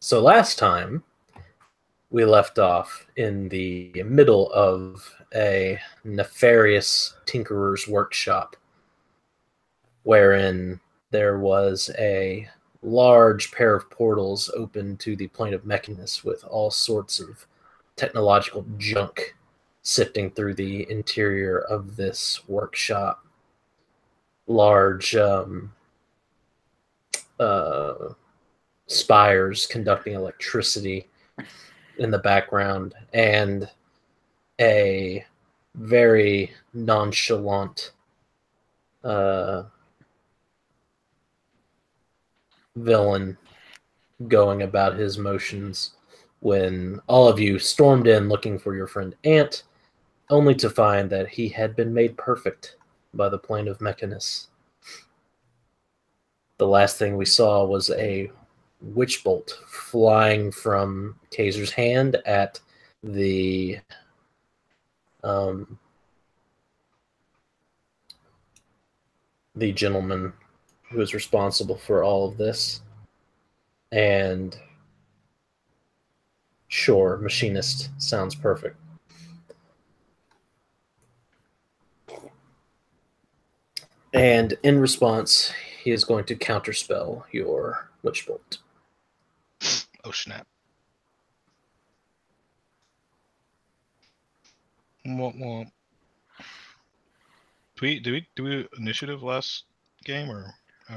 So last time we left off in the middle of a nefarious tinkerer's workshop, wherein there was a large pair of portals open to the plane of Mechanus with all sorts of technological junk sifting through the interior of this workshop. Large spires conducting electricity in the background, and a very nonchalant villain going about his motions when all of you stormed in looking for your friend Ant, only to find that he had been made perfect by the plane of Mechanus. The last thing we saw was a witch bolt flying from Kaiser's hand at the gentleman who is responsible for all of this. And sure, machinist sounds perfect. And in response, he is going to counterspell your witch bolt. Oh snap! Womp womp. Do we initiative last game or?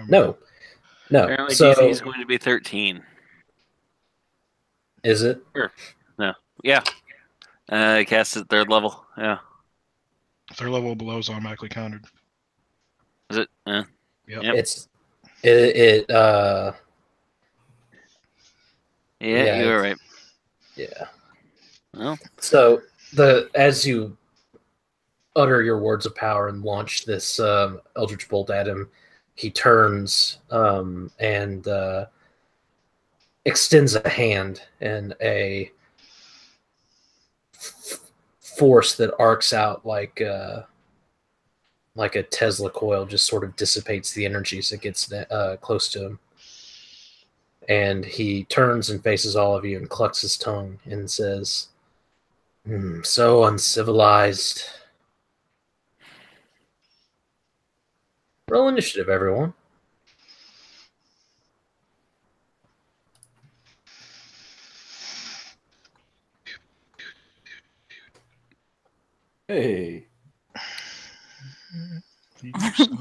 No. Apparently, so, DC is going to be 13. Is it? Sure. No. Yeah. Cast at 3rd level. Yeah. 3rd level below is automatically countered. Is it? Yep. Yeah, you were right. Yeah. Well. So as you utter your words of power and launch this Eldritch Bolt at him, he turns and extends a hand, and a force that arcs out like a Tesla coil just sort of dissipates the energy as it gets close to him. And he turns and faces all of you and clucks his tongue and says, so uncivilized. Roll initiative, everyone. Hey.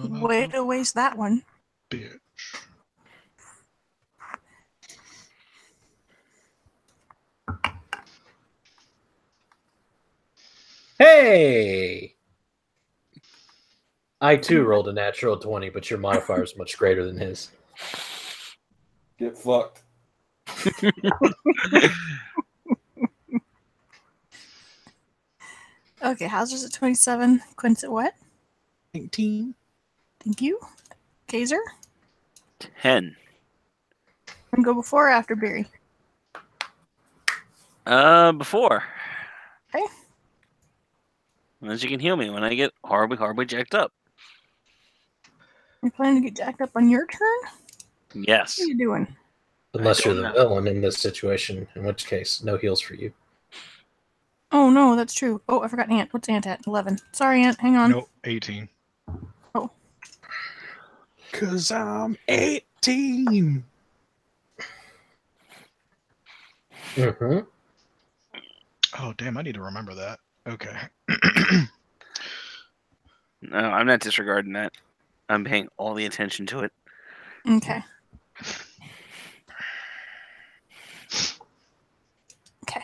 Way to waste that one. Bitch. Hey! I too rolled a natural 20, but your modifier is much greater than his. Get fucked. Okay, Hauser's at 27. Quint's at what? 19. Thank you. Kaiser? 10. And go before or after Barry? Before. Okay. Unless you can heal me when I get horribly jacked up. You're planning to get jacked up on your turn? Yes. What are you doing? Unless you're the villain in this situation, in which case, no heals for you. Oh, no, that's true. Oh, I forgot Ant. What's Ant at? 11. Sorry, Ant. Hang on. Nope, 18. Oh. 'Cause I'm 18. Mm-hmm. Oh, damn, I need to remember that. Okay. No, I'm not disregarding that. I'm paying all the attention to it. Okay. Okay.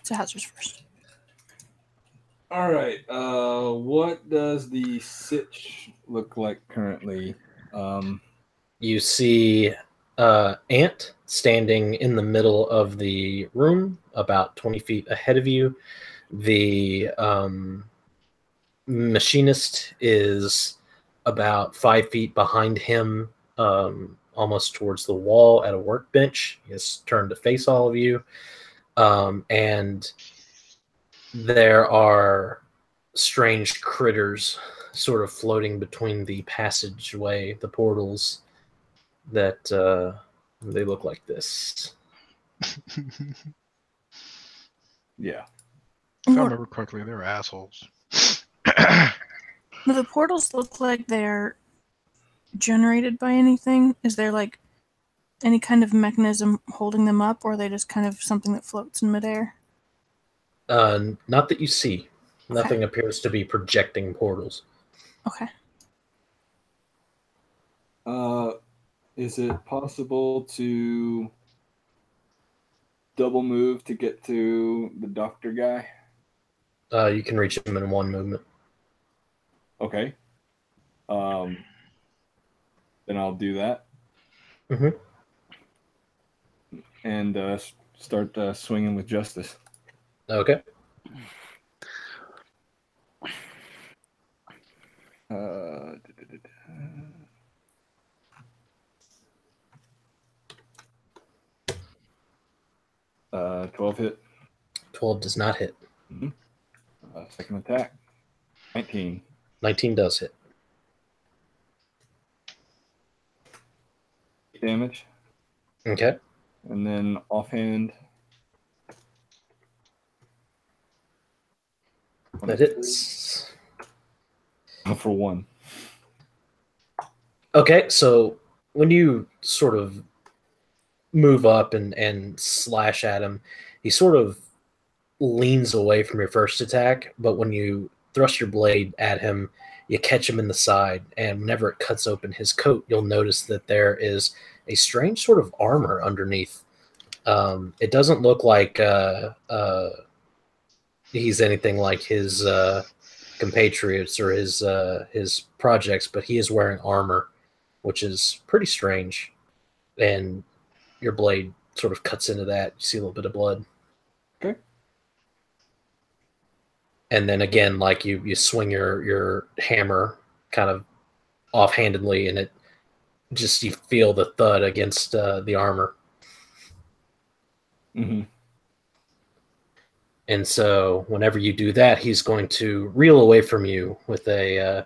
So Hauser's first. All right. What does the sitch look like currently? You see Ant standing in the middle of the room, about 20 feet ahead of you. The machinist is about 5 feet behind him, almost towards the wall at a workbench. He has turned to face all of you. And there are strange critters sort of floating between the passageway, the portals that They look like this. Yeah. If I remember correctly, they're assholes. Do the portals look like they're generated by anything? Is there like any kind of mechanism holding them up, or are they just kind of something that floats in midair? Not that you see. Okay. Nothing appears to be projecting portals. Okay. Is it possible to double move to get to the doctor guy? You can reach him in one movement. Okay. Then I'll do that. Mhm. And start swinging with justice. Okay. 12 hit. 12 does not hit. Second attack. 19. 19 does hit. Damage. Okay. And then offhand. That hits. For 1. Okay, so when you sort of move up and slash at him, he sort of leans away from your first attack, but when you thrust your blade at him, you catch him in the side, and whenever it cuts open his coat, you'll notice that there is a strange sort of armor underneath. It doesn't look like he's anything like his compatriots or his projects, but he is wearing armor, which is pretty strange. And your blade sort of cuts into that. You see a little bit of blood. Okay. And then again, like you swing your hammer kind of offhandedly, and it just, you feel the thud against the armor. Mm-hmm. And so whenever you do that, he's going to reel away from you with a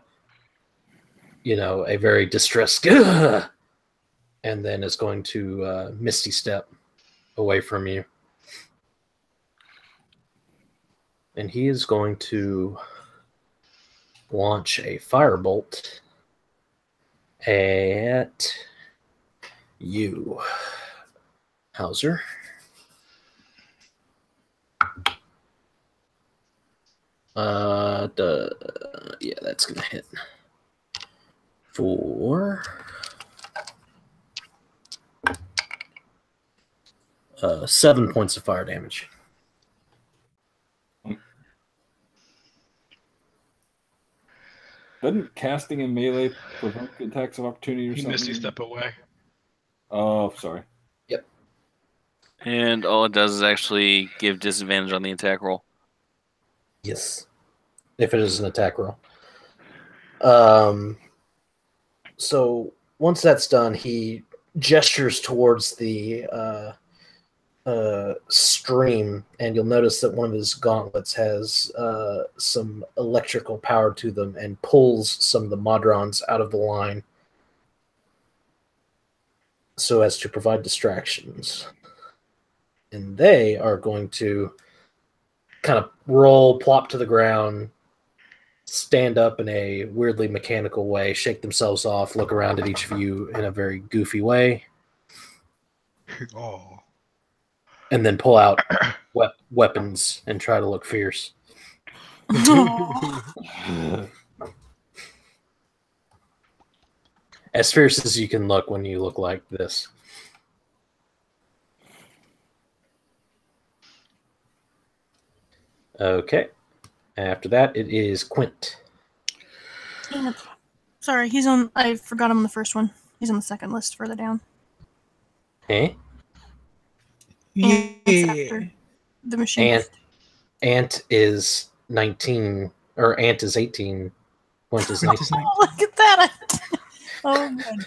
very distressed "Gah!" and then is going to misty step away from you. And he is going to launch a firebolt at you, Hauser. Yeah, that's gonna hit for 7 points of fire damage. Doesn't casting in melee provoke attacks of opportunity or You something? misty step away. Oh, sorry. Yep. And all it does is actually give disadvantage on the attack roll. Yes. If it is an attack roll. So once that's done, he gestures towards the stream, and you'll notice that one of his gauntlets has some electrical power to them and pulls some of the Modrons out of the line so as to provide distractions. And they are going to kind of roll, plop to the ground, stand up in a weirdly mechanical way, shake themselves off, look around at each of you in a very goofy way, Oh. and then pull out weapons and try to look fierce. As fierce as you can look when you look like this. Okay. After that, it is Quint. Damn it. Sorry, he's on. I forgot him on the first one. He's on the second list further down. Eh? Ant's after the machinist. Ant is 19, or Ant is 18. Quint is 19. Oh, look at that! Oh, good.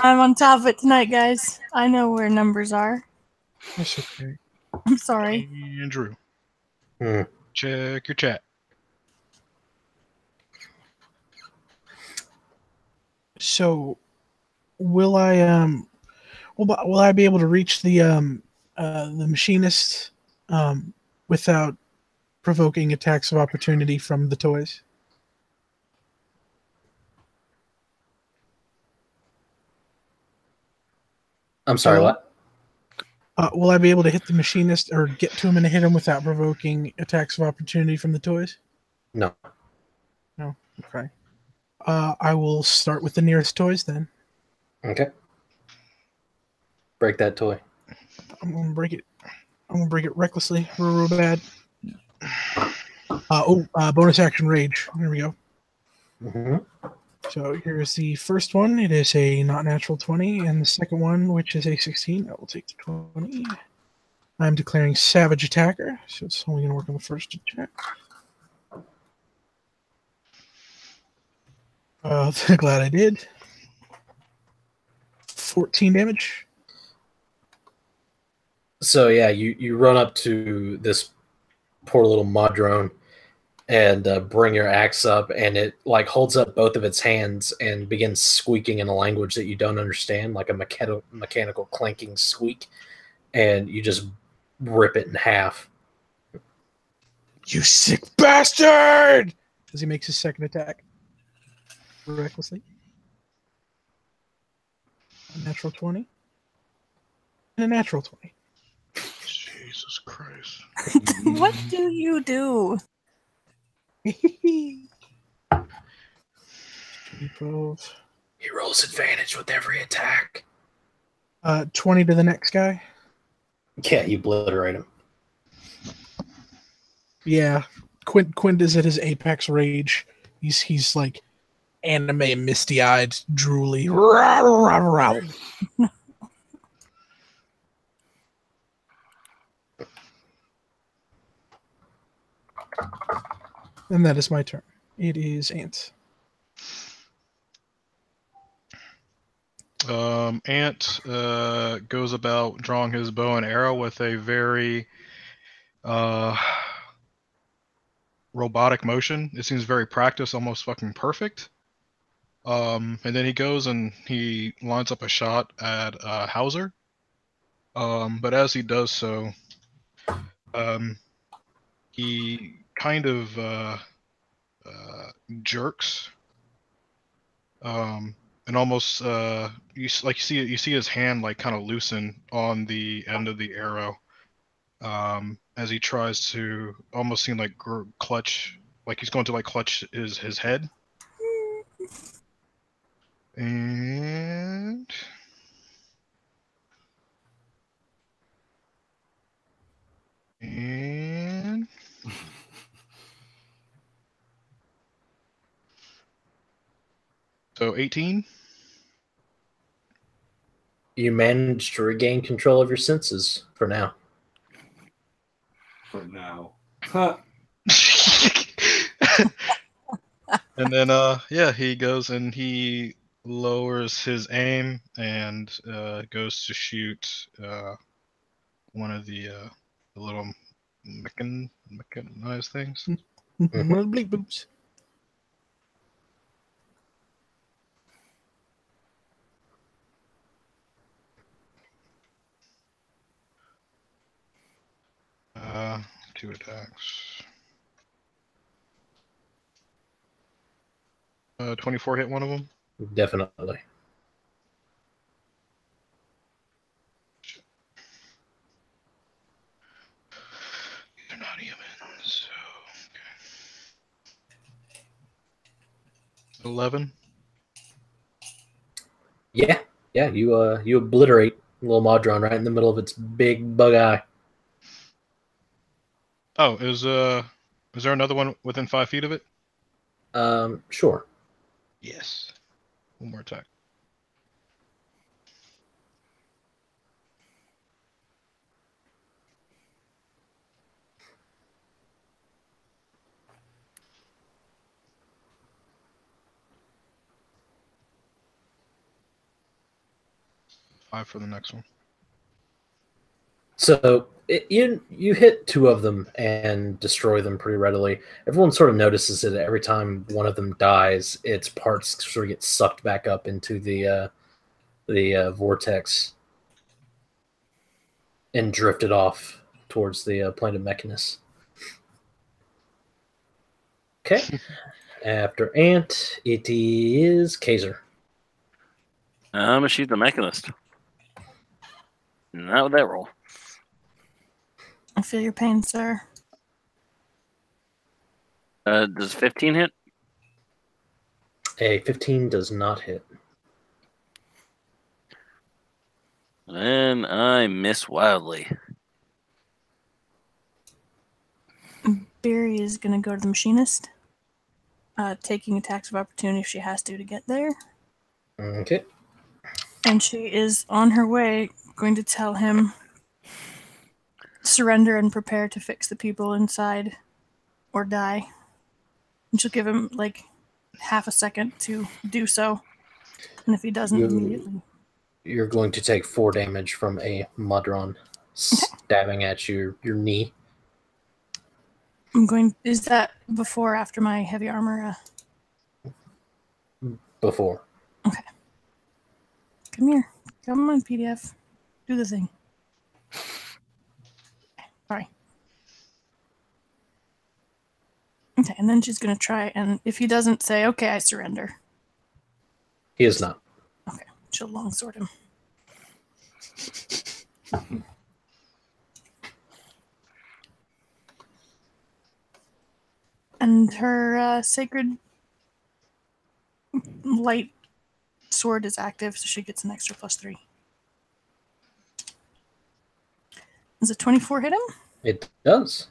I'm on top of it tonight, guys. I know where numbers are. That's okay. I'm sorry. Andrew. Hmm. Check your chat. So, will I Will I be able to reach the machinist without provoking attacks of opportunity from the toys? I'm sorry, Hello? what? Will I be able to hit the machinist or get to him and hit him without provoking attacks of opportunity from the toys? No. No. Okay. I will start with the nearest toys then. Okay. Break that toy. I'm gonna break it. I'm gonna break it recklessly, real bad. Bonus action rage. There we go. Mm-hmm. So here's the first one. It is a not natural 20, and the second one, which is a 16, I will take the 20. I'm declaring Savage Attacker, so it's only going to work on the first attack. Glad I did. 14 damage. So yeah, you run up to this poor little Modrone and bring your axe up, and it like holds up both of its hands and begins squeaking in a language that you don't understand, like a mechanical clanking squeak, and you just rip it in half. You sick bastard! As he makes his second attack. Recklessly. A natural 20. And a natural 20. Jesus Christ. What do you do? 12. He rolls advantage with every attack. 20 to the next guy. Yeah, you obliterate him. Yeah. Quint is at his apex rage. He's like anime misty-eyed, drooly. And that is my turn. It is Ant. Ant goes about drawing his bow and arrow with a very robotic motion. It seems very practiced, almost fucking perfect. And then he goes and he lines up a shot at Hauser. But as he does so, he kind of jerks, and almost you see his hand like kind of loosen on the end of the arrow, as he tries to almost seem like clutch, like he's going to like clutch his head. And so 18. You managed to regain control of your senses for now. For now. Huh. And then he goes and he lowers his aim and goes to shoot one of the little mechanized things. Bleep boops. Two attacks. 24 hit one of them. Definitely. They're not humans, so okay. 11. Yeah, you obliterate little Modron right in the middle of its big bug eye. Oh, is there another one within 5 feet of it? Sure. Yes. One more attack. Five for the next one. So you hit two of them and destroy them pretty readily. Everyone sort of notices that every time one of them dies, its parts sort of get sucked back up into the vortex, and drifted off towards the planet Mechanus. Okay. After Ant, it is Kaiser. I'm gonna shoot the mechanist. Not with that roll. I feel your pain, sir. Does 15 hit? A 15 does not hit. And I miss wildly. Barry is going to go to the machinist, taking attacks of opportunity if she has to get there. Okay. And she is on her way, going to tell him, surrender and prepare to fix the people inside or die. And she'll give him like half a second to do so. And if he doesn't immediately. You're going to take 4 damage from a Mudron stabbing at your knee. Is that before or after my heavy armor? Before. Okay. Come here. Come on, PDF. Do the thing. Sorry. Okay, and then she's going to try, and if he doesn't say, okay, I surrender. He is not. Okay, she'll longsword him. And her sacred light sword is active, so she gets an extra +3. Does a 24 hit him? It does.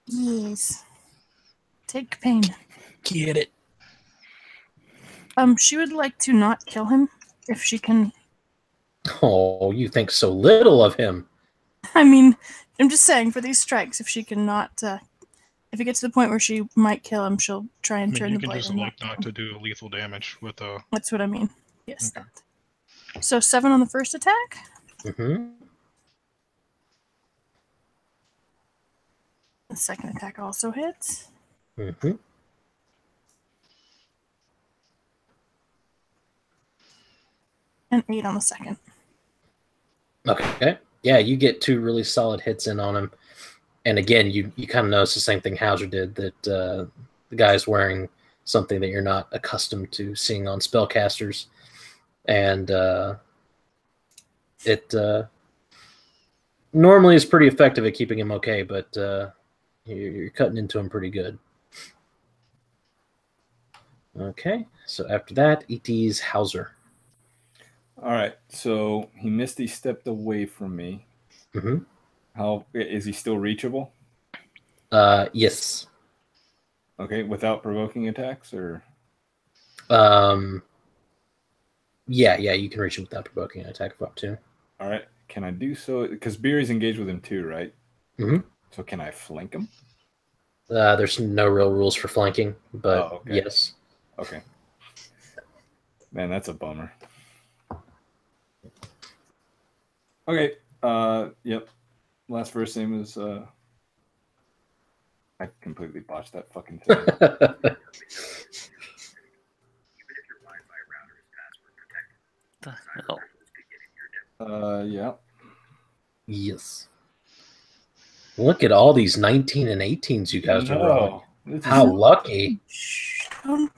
Yes. Take pain. Get it. She would like to not kill him if she can. Oh, you think so little of him. I mean, I'm just saying for these strikes, if she cannot, if it gets to the point where she might kill him, she'll try and turn you the can blade. just elect not to do lethal damage with a. That's what I mean. Yes. Okay. That. So 7 on the first attack. Mm-hmm. The second attack also hits. Mm-hmm. And 8 on the second. Okay. Yeah, you get 2 really solid hits in on him. And again, you kind of notice the same thing Hauser did, that the guy's wearing something that you're not accustomed to seeing on spellcasters. And it normally is pretty effective at keeping him okay, but you're cutting into him pretty good. Okay, so after that, ET's Hauser. All right, so he Misty stepped away from me. Mm-hmm. How is he still reachable? Yes. Okay, without provoking attacks, or yeah, you can reach him without provoking an attack of opportunity. all right, can I do so? Because Beery's engaged with him too, right? Mm-hmm. So can I flank him? There's no real rules for flanking, but okay. yes. Okay. Man, that's a bummer. Okay. Yep. Last first name is I completely botched that fucking thing. The hell? Yeah. Yes. Look at all these 19 and 18s you guys are rolling. This is- How lucky. Shh. Oh.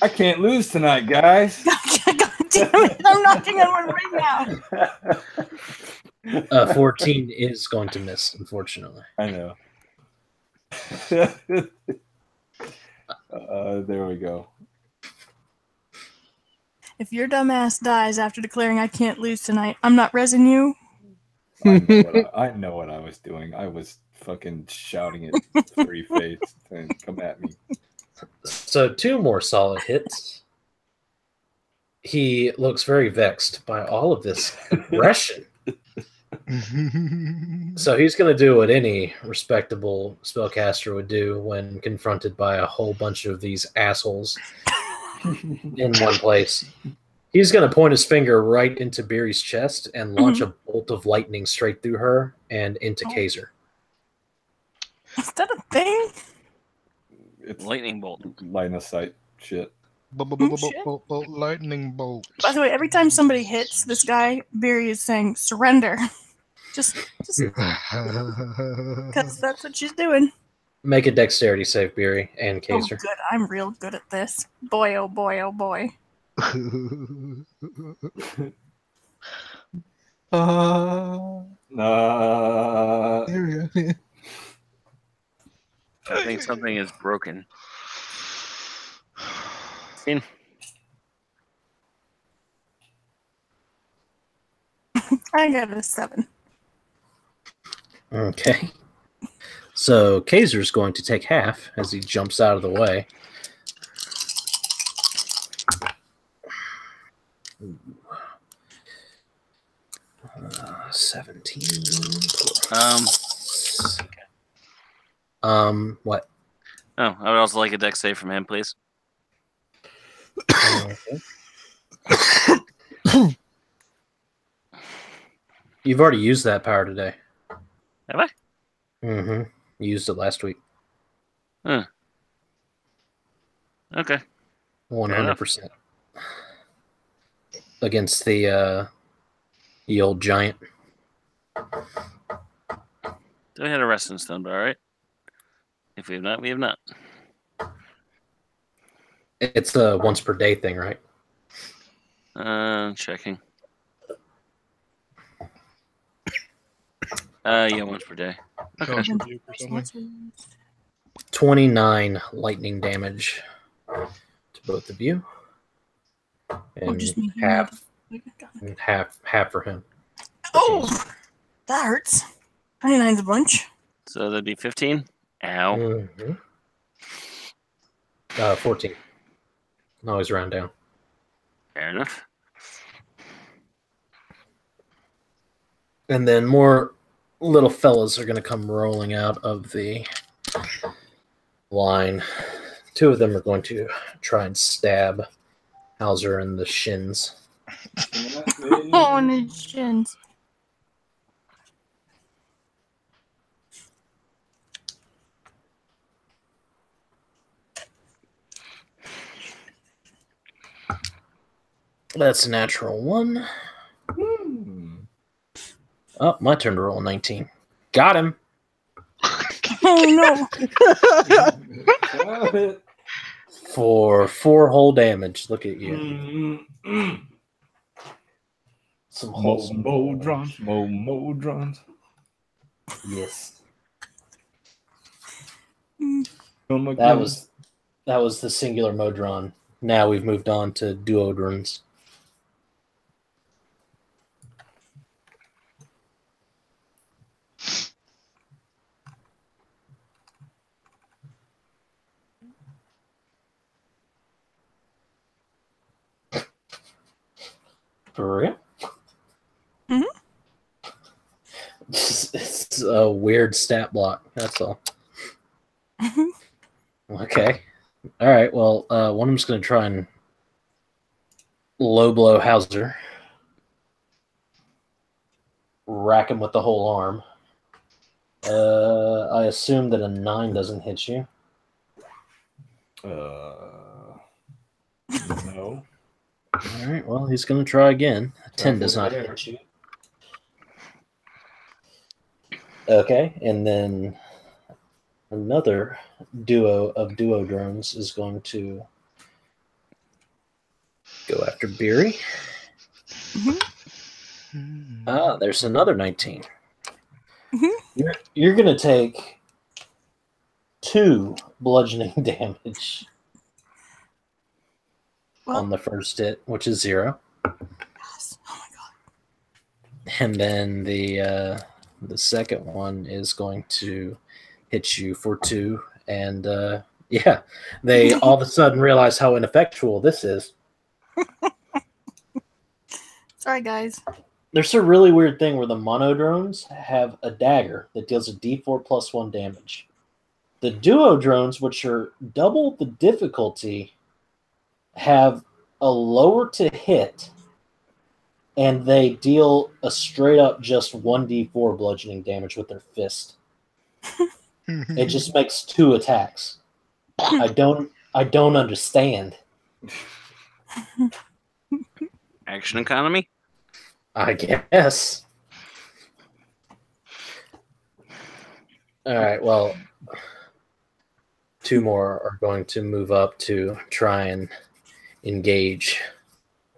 I can't lose tonight, guys. God damn it. I'm knocking on one right now. 14 is going to miss, unfortunately. I know. There we go. If your dumbass dies after declaring I can't lose tonight, I'm not resin you. I know what I was doing. I was fucking shouting at Three Face saying, "Come at me." So 2 more solid hits. He looks very vexed by all of this aggression. So he's going to do what any respectable spellcaster would do when confronted by a whole bunch of these assholes in one place. He's going to point his finger right into Beery's chest and launch a bolt of lightning straight through her and into Kaiser. Is that a thing? It's Lightning bolt. line of sight shit. Lightning bolt. By the way, every time somebody hits this guy, Beery is saying surrender. Just because that's what she's doing. Make a dexterity save, Beery and Oh, Kaiser. good. I'm real good at this. Boy, oh boy, oh boy. There we go. I think something is broken. In. I got a 7. Okay. So Kaiser's going to take half as he jumps out of the way. Ooh. 17. What? Oh, I would also like a dex save from him, please. You've already used that power today. Have I? Mm-hmm. You used it last week. Huh. Okay. 100%. Against the old giant. Do I have a resting stone? But all right. If we have not, we have not. It's a once per day thing, right? Checking. Yeah, once per day. Hellish rebuke or something. 29 lightning damage to both of you. And just me. half for him. Oh, that hurts. 29's a bunch. So that'd be 15. Ow. Mm-hmm. 14. Always round down. Fair enough. And then more little fellas are going to come rolling out of the line. 2 of them are going to try and stab Hauser in the shins. Oh, on his shins. That's a natural 1. Oh, my turn to roll 19. Got him. Oh, no. For 4 whole damage. Look at you. Some wholesome Modrons. Yes. That That was the singular Modron. Now we've moved on to duodrons. For real? Mhm. It's a weird stat block. That's all. Okay. All right. Well, one of them's going to try and low blow Hauser. Rack him with the whole arm. I assume that a 9 doesn't hit you. No. All right. Well, he's going to try again. A 10 does not hit you. Okay. And then another duo of duodrones is going to go after Beery. Ah, there's another 19. You're going to take 2 bludgeoning damage on the first hit, which is 0. Yes. Oh my god. And then the second one is going to hit you for 2. And yeah, they all of a sudden realize how ineffectual this is. Sorry, guys. There's a really weird thing where the monodrones have a dagger that deals a d4 plus 1 damage. The duodrones, which are double the difficulty, have a lower to hit, and they deal a straight up just 1d4 bludgeoning damage with their fist. It just makes 2 attacks. I don't understand. Action economy? I guess. All right, well, two more are going to move up to try and engage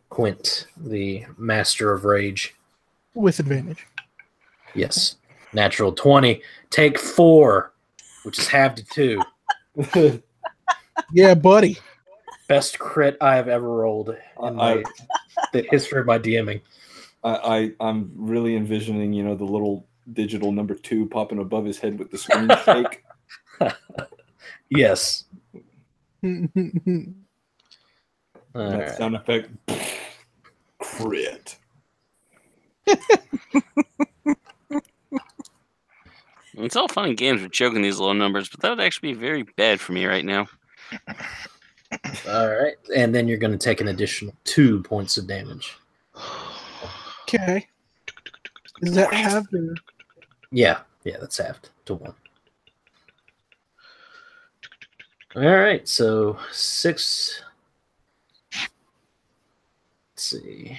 Quint, the Master of Rage. With advantage. Yes. Natural 20. Take 4, which is half to 2. Yeah, buddy. Best crit I have ever rolled in the history of my DMing. I'm really envisioning, the little digital number 2 popping above his head with the screen shake. Yes. That Alright. sound effect. Crit. It's all fun and games with choking these low numbers, but that would actually be very bad for me right now. All right. And then you're going to take an additional 2 points of damage. Okay. Is that halved? Or... Yeah, that's halved to 1. All right, so 6. Let's see.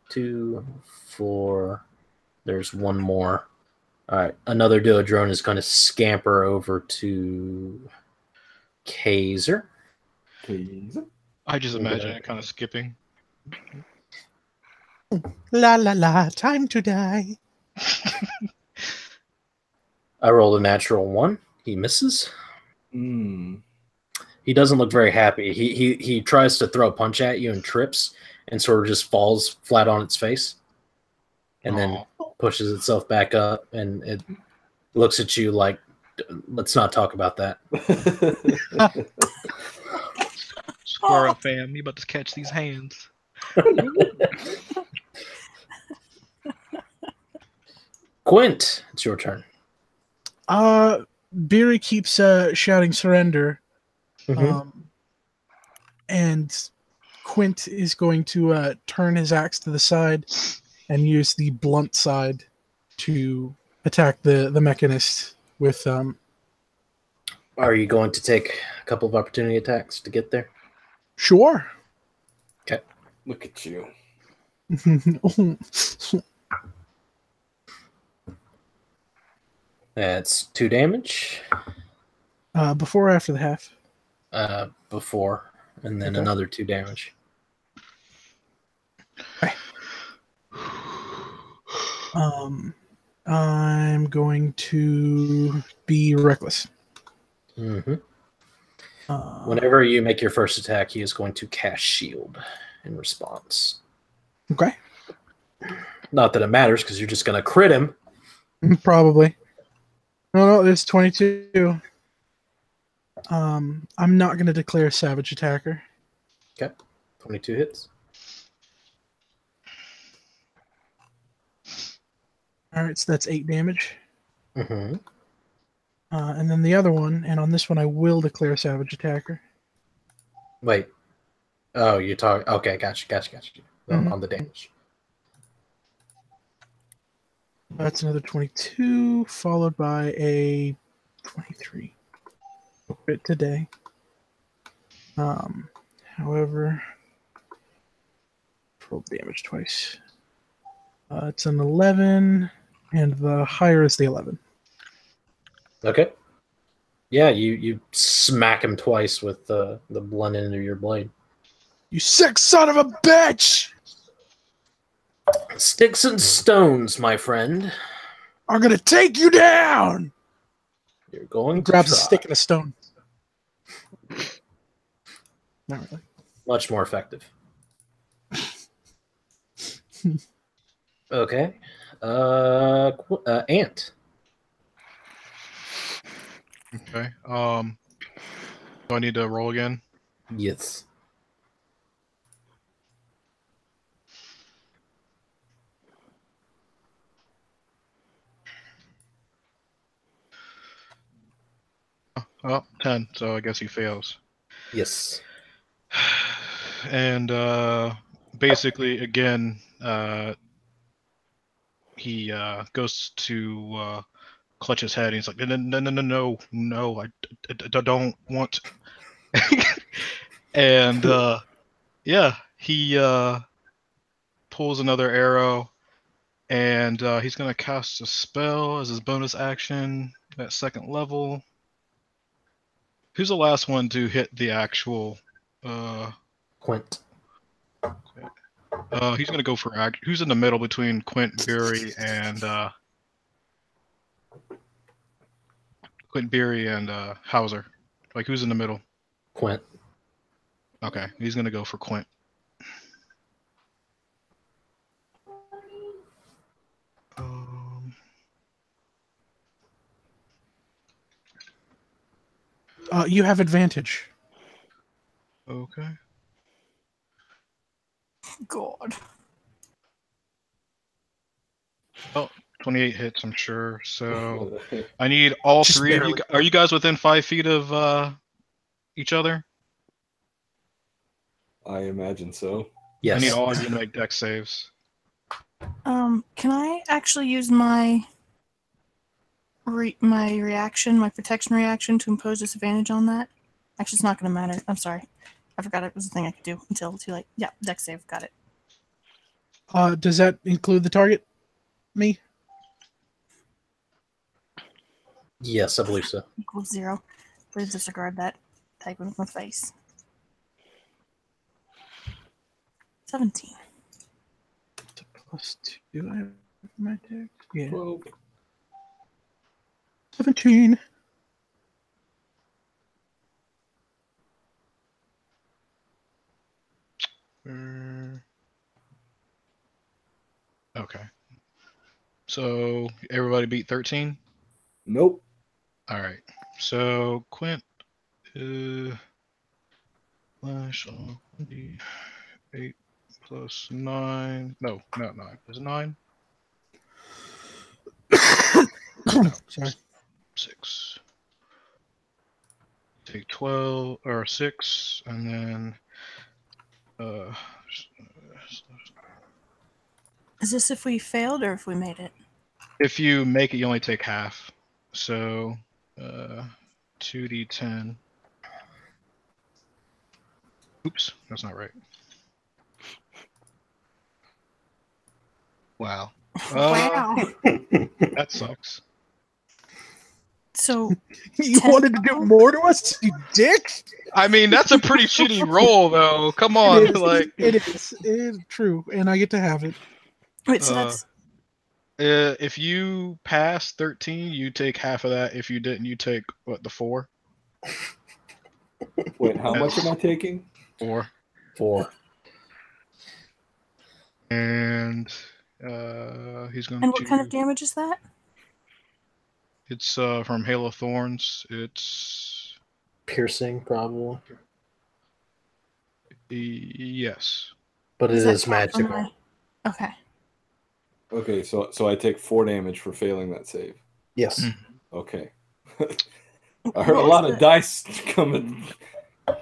2, 4. There's one more. All right, another Duodrone is going to scamper over to Kaiser. I just imagine it kind of skipping. La la la, time to die. I rolled a natural 1. He misses. He doesn't look very happy. He tries to throw a punch at you and trips and sort of just falls flat on its face. And then pushes itself back up, and it looks at you like, let's not talk about that. Square up, fam. You about to catch these hands. Quint, it's your turn. Beery keeps shouting surrender. Mm-hmm. And Quint is going to turn his axe to the side and use the blunt side to attack the mechanist with... Are you going to take a couple of opportunity attacks to get there? Sure. Okay. Look at you. That's 2 damage. Before or after the half? Before, and then another 2 damage. Okay. I'm going to be reckless. Mm-hmm. Whenever you make your first attack, he is going to cast shield in response. Okay. Not that it matters, because you're just going to crit him. Probably. No, it's 22. I'm not going to declare Savage Attacker. Okay. 22 hits. All right, so that's 8 damage. Mm-hmm. And then the other one, and on this one I will declare Savage Attacker. Wait. Oh, you're talking... Okay, gotcha. On the damage. That's another 22, followed by a 23. A bit today. However, roll damage twice. It's an 11, and the higher is the 11. Okay. Yeah, you smack him twice with the blunt end of your blade. You sick son of a bitch! Sticks and stones, my friend. I'm gonna take you down! You're going to Grabs a try. stick and a stone. Not really. Much more effective. Okay. Ant. Okay. Do I need to roll again? Yes. Oh, 10, so I guess he fails. Yes. And basically, again, he goes to clutch his head. And he's like, no, I don't want. And Yeah, he pulls another arrow, and he's gonna cast a spell as his bonus action at 2nd level. Who's the last one to hit the actual? Quint. He's gonna go for who's in the middle between Quint, Beery, and Hauser. Like, who's in the middle? Quint. Okay, he's gonna go for Quint. You have advantage. Okay. God. Oh, 28 hits, I'm sure. So I need all Just three of you. barely. Are you guys within 5 feet of each other? I imagine so. Yes. I need all of you to make dex saves. Can I actually use my reaction, my protection reaction, to impose disadvantage on that? Actually, it's not going to matter. I'm sorry. I forgot it was a thing I could do until too late. Yeah, dex save. Got it. Does that include the target? Me? Yes, I believe so. Equals 0. Please disregard that. Type with my face. 17. It's a +2. I have my deck. Yeah. 12. 17. Okay. So everybody beat 13? Nope. All right. So Quint, slash 8 plus 9. No, not 9. Is it 9? Sorry. 6. Take 12 or 6, and then Is this if we failed or if we made it? if you make it, you only take half. So 2d10. Oops, that's not right. Wow. Wow. That sucks. So You 10 wanted to do more to us, you dick? I mean, that's a pretty shitty roll, though. Come on, It is. like It is. It is true, and I get to have it. wait, so that's if you pass 13, you take half of that. If you didn't, you take what, the 4? Wait, how much am I taking? 4. 4. And he's going and to. what kind of damage is that? It's from Hail of Thorns. It's Piercing, probably. yes. But it Does that is count for magical. my- Okay. Okay, so I take 4 damage for failing that save. Yes. Mm. Okay. I heard What a was lot the- of dice coming. What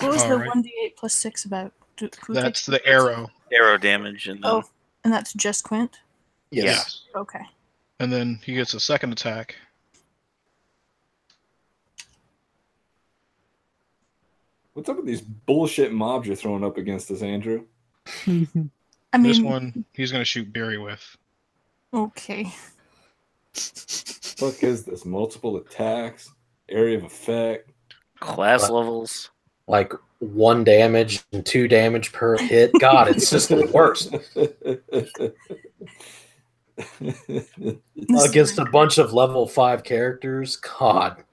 was the Alright. 1d8 plus 6 about? Who That's takes the arrow. Arrow damage and then Oh, and that's just Quint? Yes. Yes. Okay. And then he gets a second attack. What's up with these bullshit mobs you're throwing up against us, Andrew? I mean, This one, he's going to shoot Barry with. okay. Fuck is this? Multiple attacks, area of effect. class What? levels. Like 1 damage and 2 damage per hit. God, it's just the worst. This is Against a really- bunch of level 5 characters. God.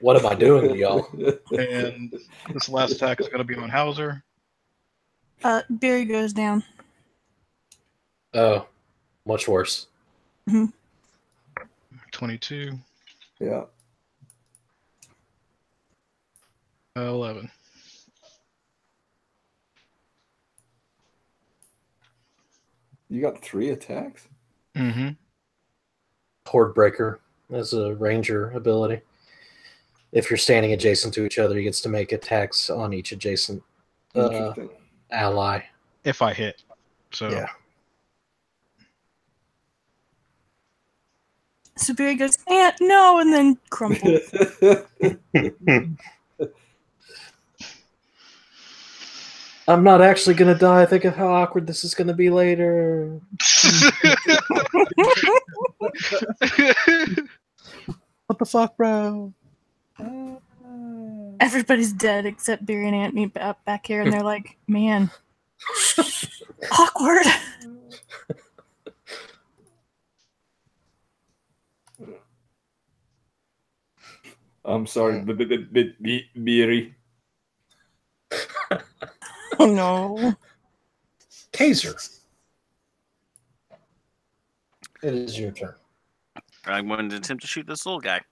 What am I doing to y'all? And this last attack is going to be on Hauser. Barry goes down. Oh, much worse. 22, Yeah. 11. You got 3 attacks? Mm-hmm. Horde Breaker as a ranger ability. If you're standing adjacent to each other, he gets to make attacks on each adjacent Interesting. ally. If I hit. So Yeah. So Barry goes, no, and then crumbles. I'm not actually gonna die. Think of how awkward this is gonna be later. What the fuck, bro? Everybody's dead except Beery and Anthony back here, and they're like, man, awkward. I'm sorry, Beery. Oh no. Kaiser. It is your turn. I'm going to attempt to shoot this little guy.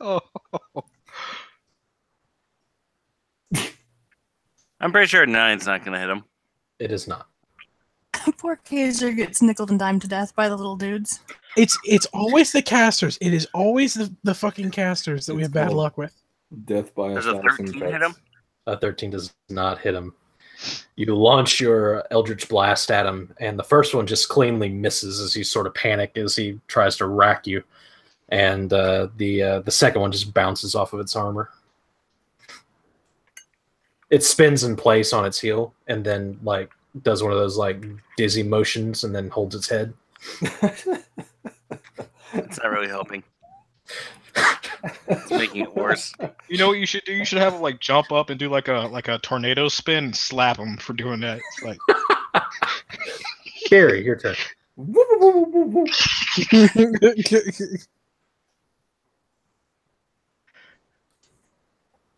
Oh. I'm pretty sure 9's not going to hit him. It is not. Poor Kaiser gets nickled and dimed to death by the little dudes. It's always the casters. It is always the fucking casters that we have bad luck with. Death by Does a 1,000 13 hit him? cuts. A 13 does not hit him. You launch your Eldritch Blast at him, and the first one just cleanly misses as you sort of panic as he tries to rack you. And the second one just bounces off of its armor. It spins in place on its heel, and then like does one of those like dizzy motions, and then holds its head. It's not really helping. It's making it worse. You know what you should do? You should have him like jump up and do like a tornado spin and slap him for doing that. It's like Gary, your turn.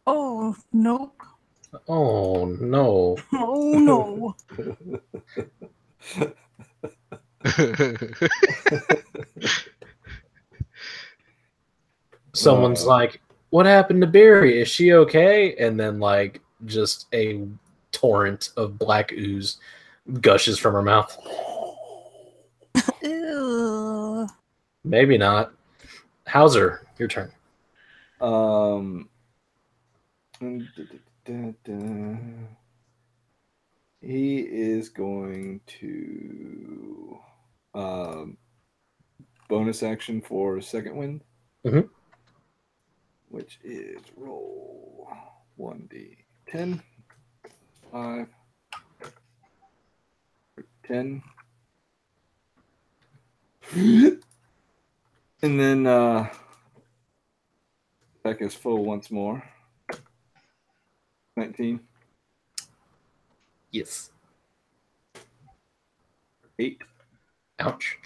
Oh, nope. Oh no. Oh, no. Someone's like, "What happened to Barry? Is she okay?" And then like just a torrent of black ooze gushes from her mouth. Ew. Maybe not. Hauser, your turn. He is going to bonus action for second wind, Mhm. which is roll 1d10, 5, 10, and then attack his foe once more. 19, Yes. 8, Ouch.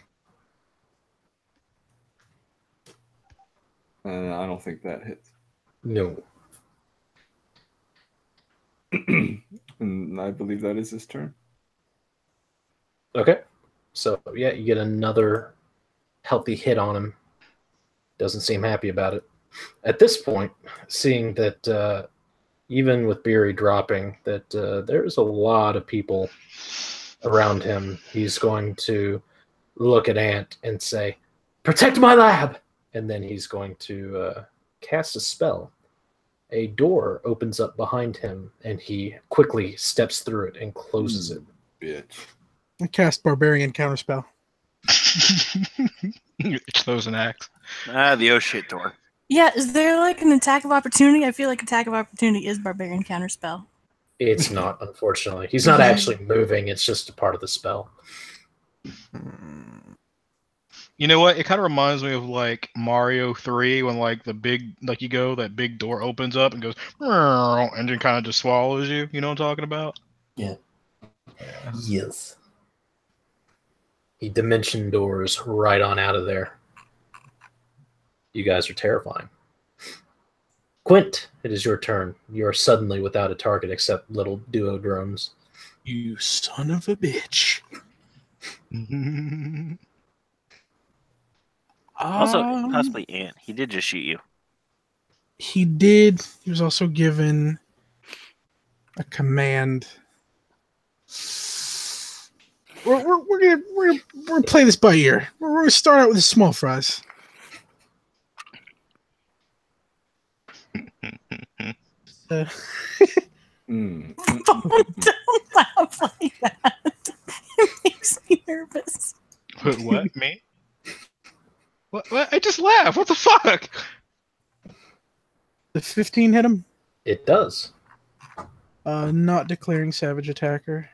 and I don't think that hits. No. And I believe that is his turn. Okay. So yeah, you get another healthy hit on him. Doesn't seem happy about it. At this point, seeing that even with Beery dropping, that there's a lot of people around him, he's going to look at Ant and say, "Protect my lab!" And then he's going to cast a spell. A door opens up behind him, and he quickly steps through it and closes it. Bitch. I cast Barbarian Counterspell. Throws an axe. Ah, the oh shit door. Yeah, is there like an attack of opportunity? I feel like attack of opportunity is barbarian counterspell. It's not, unfortunately. He's not actually moving. It's just a part of the spell. You know what? It kind of reminds me of like Mario 3 when like the big like you go that big door opens up and goes and then kind of just swallows you. You know what I'm talking about? Yeah. Yes. He dimension doors right on out of there. You guys are terrifying. Quint, it is your turn. You are suddenly without a target except little duo drones. You son of a bitch. Also, possibly Ant. He did just shoot you. He did. He was also given a command. We're gonna play this by ear. We're gonna start out with the small fries. Don't laugh like that. It makes me nervous. What? Me? What? I just laughed. What the fuck? The 15 hit him. It does. Not declaring savage attacker.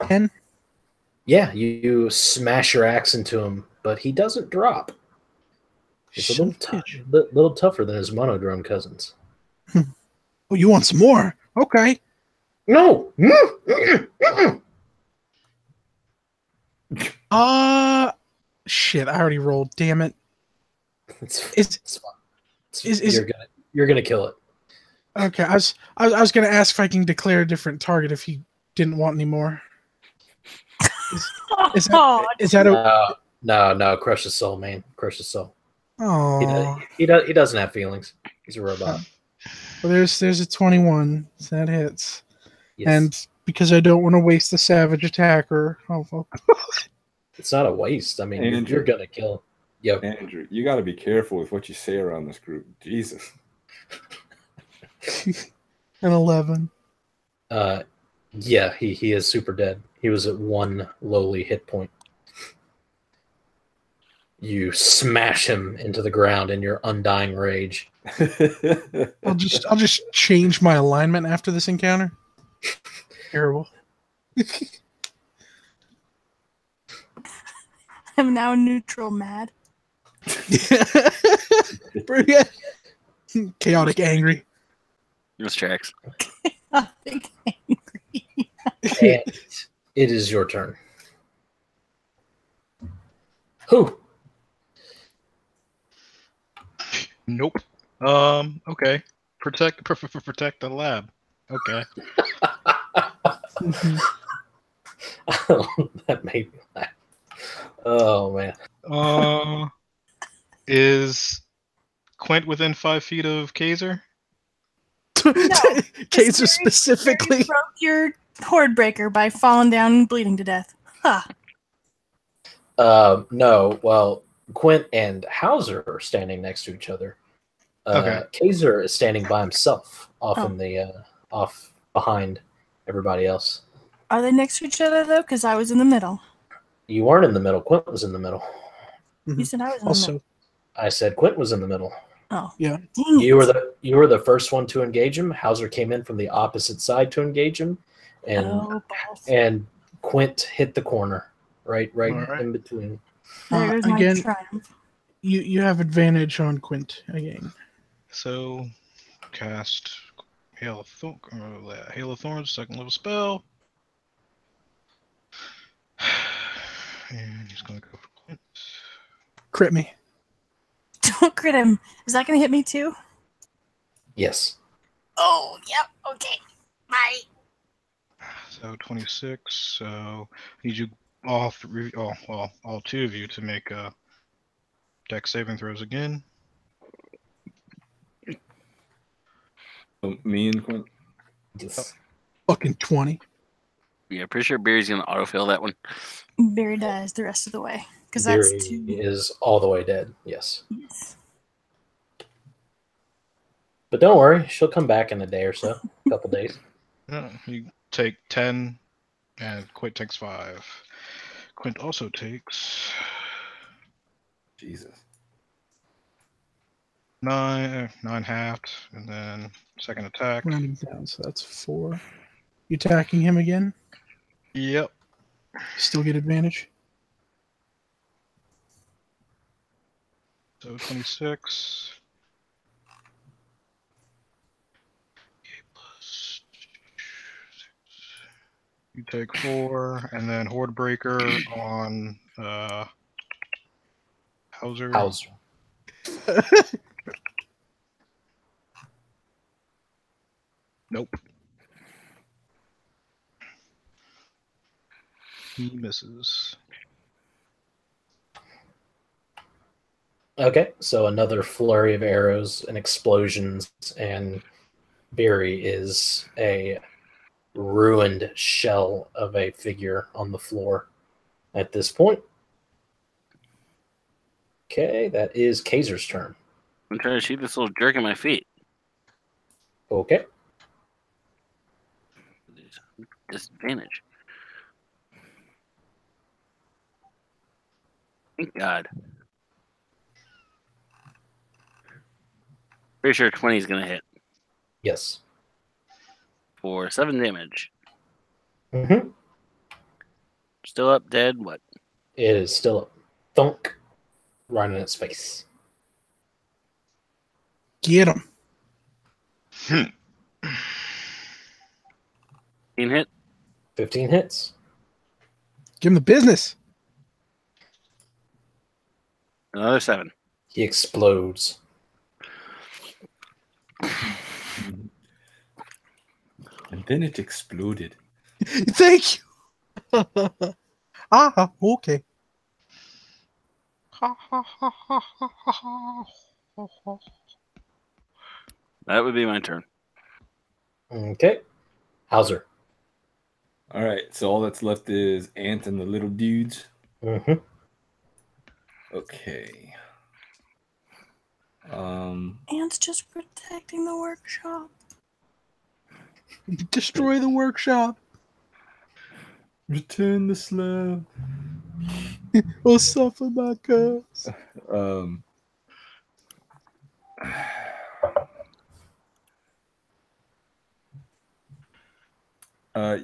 Ten. Yeah, you smash your axe into him, but he doesn't drop. It's a little tougher than his monodrome cousins. Oh, you want some more? Okay. No. Shit! I already rolled. Damn it. It's fine. Is you're gonna kill it. Okay, I was gonna ask if I can declare a different target if he didn't want any more. Is that a No, crush his soul, man. Crush his soul. Oh, He doesn't have feelings. He's a robot. Well, there's a 21, so that hits. Yes. And because I don't want to waste the savage attacker, It's not a waste. I mean, Andrew. you're gonna kill. Yep. Andrew, you got to be careful with what you say around this group. Jesus. an 11. Yeah, he is super dead. He was at 1 lowly hit point. You smash him into the ground in your undying rage. I'll just change my alignment after this encounter. Terrible. I'm now neutral mad. Chaotic angry. Those tracks. Chaotic angry. And it is your turn. Who? Nope. Okay. Protect the lab. Okay. That made me laugh. Oh man. Is Quint within 5 feet of Kaiser? Kaiser specifically. You broke your horde breaker by falling down and bleeding to death. Huh. No. Well, Quint and Hauser are standing next to each other. Okay. Kaiser is standing by himself, off behind everybody else. Are they next to each other though? Because I was in the middle. You weren't in the middle. Quint was in the middle. You said I was in the Also, middle. I said Quint was in the middle. Oh. yeah. Dang You it. were the first one to engage him. Hauser came in from the opposite side to engage him, and Oh, balls. and Quint hit the corner, right All right. in between. There goes my again, triumph. you have advantage on Quint again. So, cast Hail of Thorns, second level spell. And he's going to go for Quint. Crit me. Don't crit him. Is that going to hit me too? Yes. Oh, yep. Okay. Bye. So 26. So I need you all two of you to make dex saving throws again. Me and Quint. Yes. Fucking 20. Yeah, pretty sure Barry's gonna autofill that one. Barry dies the rest of the way. Because that's Barry 2. is all the way dead. Yes. Yes. But don't worry, she'll come back in a day or so, a couple days. You take 10, and Quint takes 5. Quint also takes Jesus. 9 halved, and then second attack. Rounding down, so that's 4. You attacking him again? Yep. Still get advantage? So 26. Plus 6. You take 4, and then Horde Breaker on Hauser. Hauser. Nope. He misses. Okay, so another flurry of arrows and explosions, and Barry is a ruined shell of a figure on the floor at this point. Okay, that is Kaiser's turn. I'm trying to shoot this little jerk in my feet. Okay. Disadvantage. Thank God. Pretty sure 20 is going to hit Yes. for 7 damage. Mm-hmm. Still up, dead, what? It is still a thunk right in its face. Get him. 15 hit? 15 hits. Give him the business. Another 7. He explodes. And then it exploded. Thank you. Okay. That would be my turn. Okay. Hauser. All right, so all that's left is Ant and the little dudes. Mm-hmm. Okay. Ant's just protecting the workshop. Destroy the workshop. Return the slab. Or suffer my curse.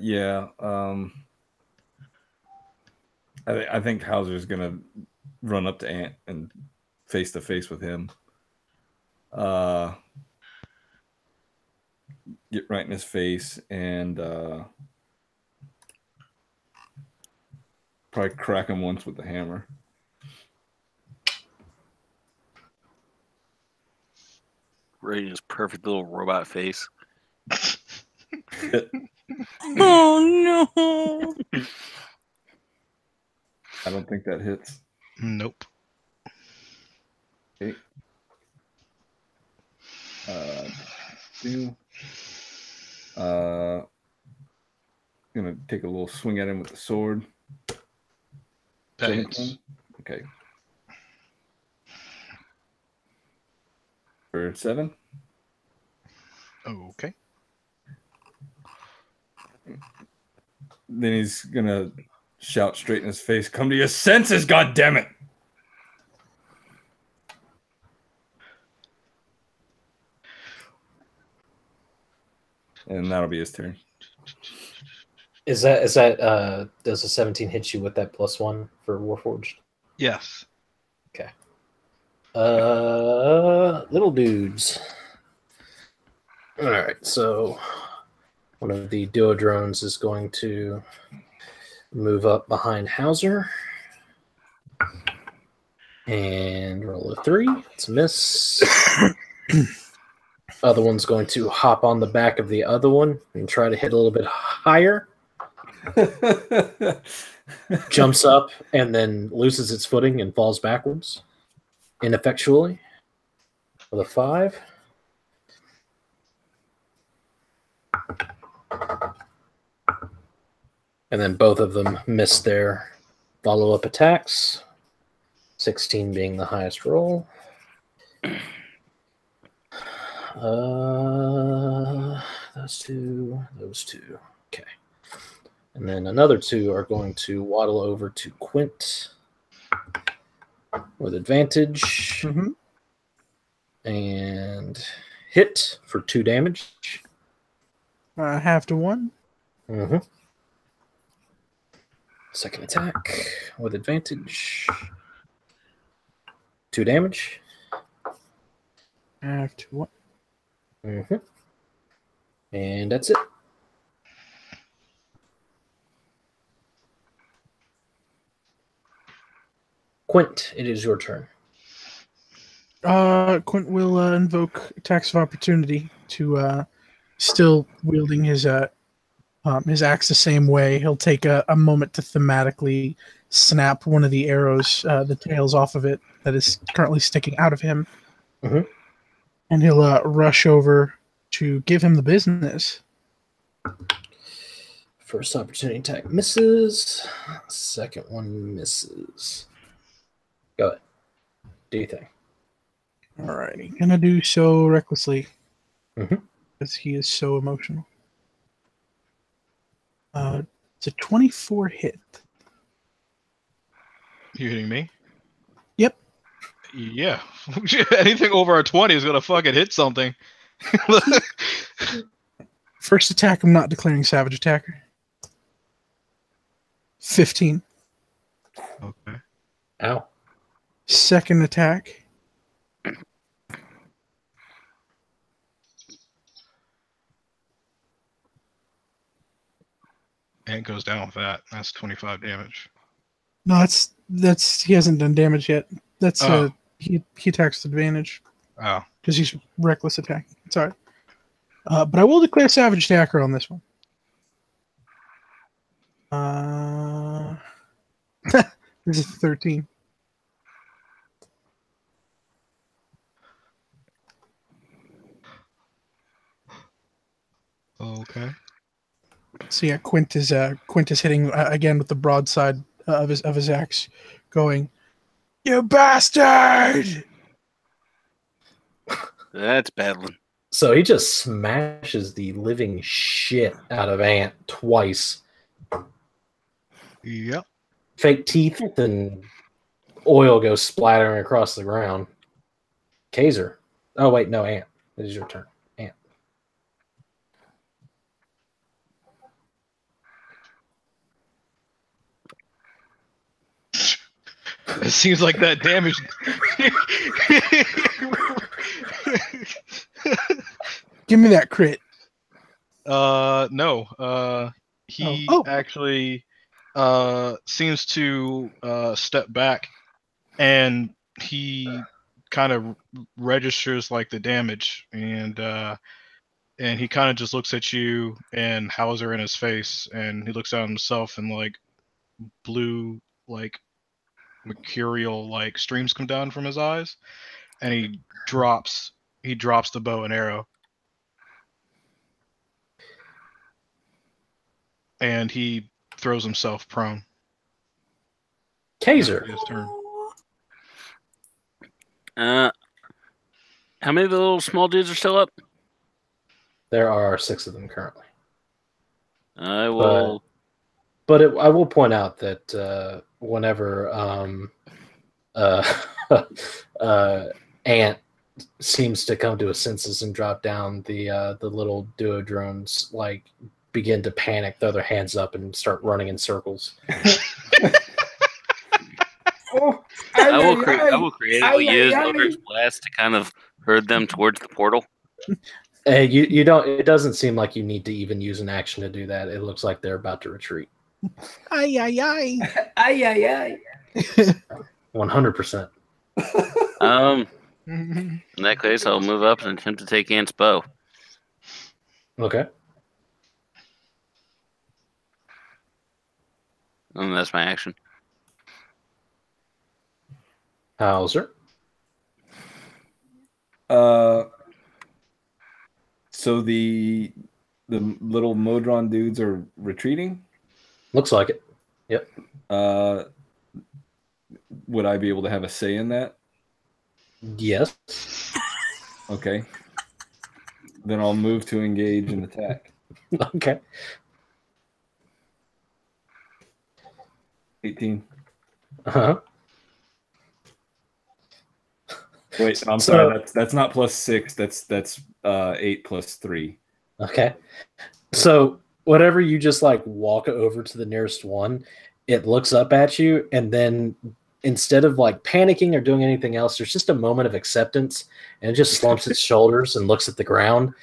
Yeah. I think Hauser's gonna run up to Ant and face to face with him. Get right in his face and probably crack him once with the hammer. Right in his perfect little robot face. Oh no! I don't think that hits. Nope. Okay. Two. Gonna take a little swing at him with the sword. That 17? hits. Okay. For 7. Okay. Then he's gonna shout straight in his face, "Come to your senses, goddammit!" And that'll be his turn. Is that does a 17 hit you with that +1 for Warforged? Yes. Okay. Little dudes. All right, so one of the duodrones is going to move up behind Hauser and roll a 3. It's a miss. Other one's going to hop on the back of the other one and try to hit a little bit higher. Jumps up and then loses its footing and falls backwards ineffectually with a 5. And then both of them miss their follow-up attacks. 16 being the highest roll. Those two. Okay. And then another 2 are going to waddle over to Quint with advantage. Mm-hmm. And hit for 2 damage. Half to 1. Mm-hmm. Second attack with advantage. 2 damage. Half to 1. Mm-hmm. And that's it. Quint, it is your turn. Quint will invoke attacks of opportunity to still wielding his axe the same way. He'll take a moment to thematically snap one of the arrows, the tails off of it that is currently sticking out of him. Mhm. And he'll rush over to give him the business. First opportunity attack misses. Second one misses. Go ahead. Do you think? Alrighty. Gonna do so recklessly. Mhm. Because he is so emotional. It's a 24 hit. You hitting me? Yep. Yeah. Anything over a 20 is gonna fucking hit something. First attack, I'm not declaring Savage Attacker. 15. Okay. Ow. Second attack. And it goes down with that. That's 25 damage. No, that's he hasn't done damage yet. That's Oh. he attacks with advantage Oh. because he's reckless attack. Sorry. But I will declare Savage Attacker on this one. This is 13. Okay. So yeah, Quint is hitting again with the broadside of his axe, going, "You bastard!" That's battling. So he just smashes the living shit out of Ant twice. Yep. Fake teeth and oil goes splattering across the ground. Kaiser. Oh, wait, no, Ant. It is your turn. Ant. It seems like that damage. Give me that crit. No. He Oh. actually seems to step back, and he kind of registers like the damage, and he kind of just looks at you and Hauser in his face, and he looks at himself, and like blue like mercurial like streams come down from his eyes, and he drops the bow and arrow, and he throws himself prone. Kaiser. His turn. How many of the little small dudes are still up? There are 6 of them currently. I will. But I will point out that whenever Ant seems to come to his senses and drop down, the little duodrones like begin to panic, throw their hands up, and start running in circles. I will create use Eldritch Blast to kind of herd them towards the portal. You don't. It doesn't seem like you need to even use an action to do that. It looks like they're about to retreat. Ay ay ay. Ay, ay, ay. 100%. In that case, I'll move up and attempt to take Ant's bow. Okay. And that's my action. Hauser. So the little Modron dudes are retreating? Looks like it. Yep. Would I be able to have a say in that? Yes. Okay. Then I'll move to engage and attack. Okay. 18. Uh-huh. Wait, I'm sorry. That's not +6. That's 8 + 3. Okay. So whatever you just like walk over to the nearest one, it looks up at you, and then instead of like panicking or doing anything else, there's just a moment of acceptance, and it just slumps its shoulders and looks at the ground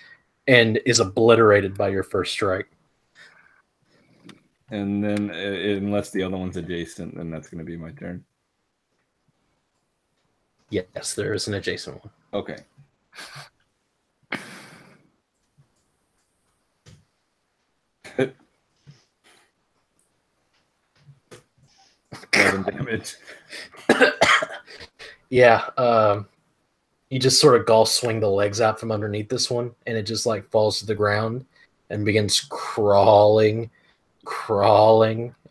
and is obliterated by your first strike. And then unless the other one's adjacent, then that's going to be my turn. Yes, there is an adjacent one. Okay. Damage. Yeah, you just sort of golf swing the legs out from underneath this one, and it just like falls to the ground and begins crawling,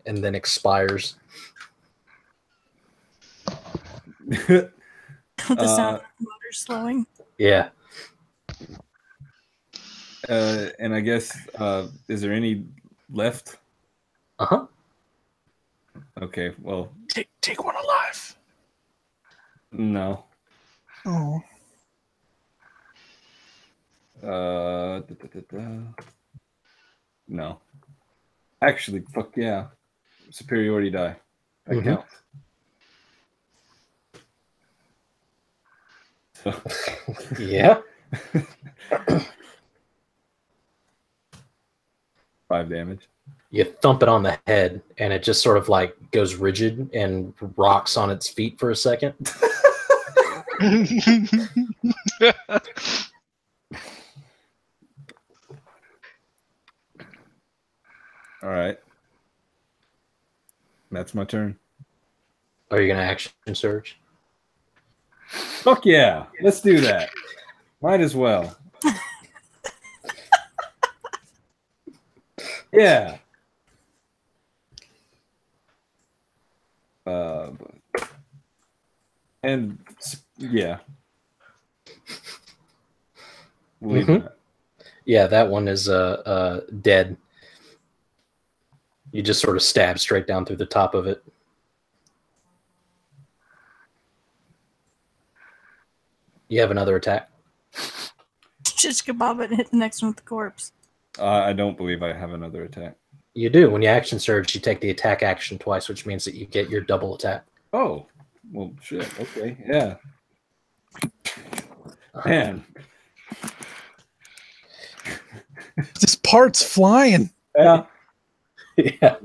and then expires. The sound of the motor slowing. Yeah. And I guess, is there any left Uh-huh. Okay, well, Take one alive. no. Oh. No. Actually, fuck yeah. Superiority die. That Mhm. counts. So, Yeah. 5 damage. You thump it on the head, and it just sort of like goes rigid and rocks on its feet for a second. All right. That's my turn. Are you gonna action surge? Fuck yeah. Let's do that. Might as well. Yeah. And yeah. We'll leave Mhm. that. Yeah, that one is dead. You just sort of stab straight down through the top of it. You have another attack. Just kebab it and hit the next one with the corpse. I don't believe I have another attack. You do. When you action surge, you take the attack action twice, which means that you get your double attack. Oh. Well, shit. Okay. Yeah. Man. This part's flying. Yeah. Yeah.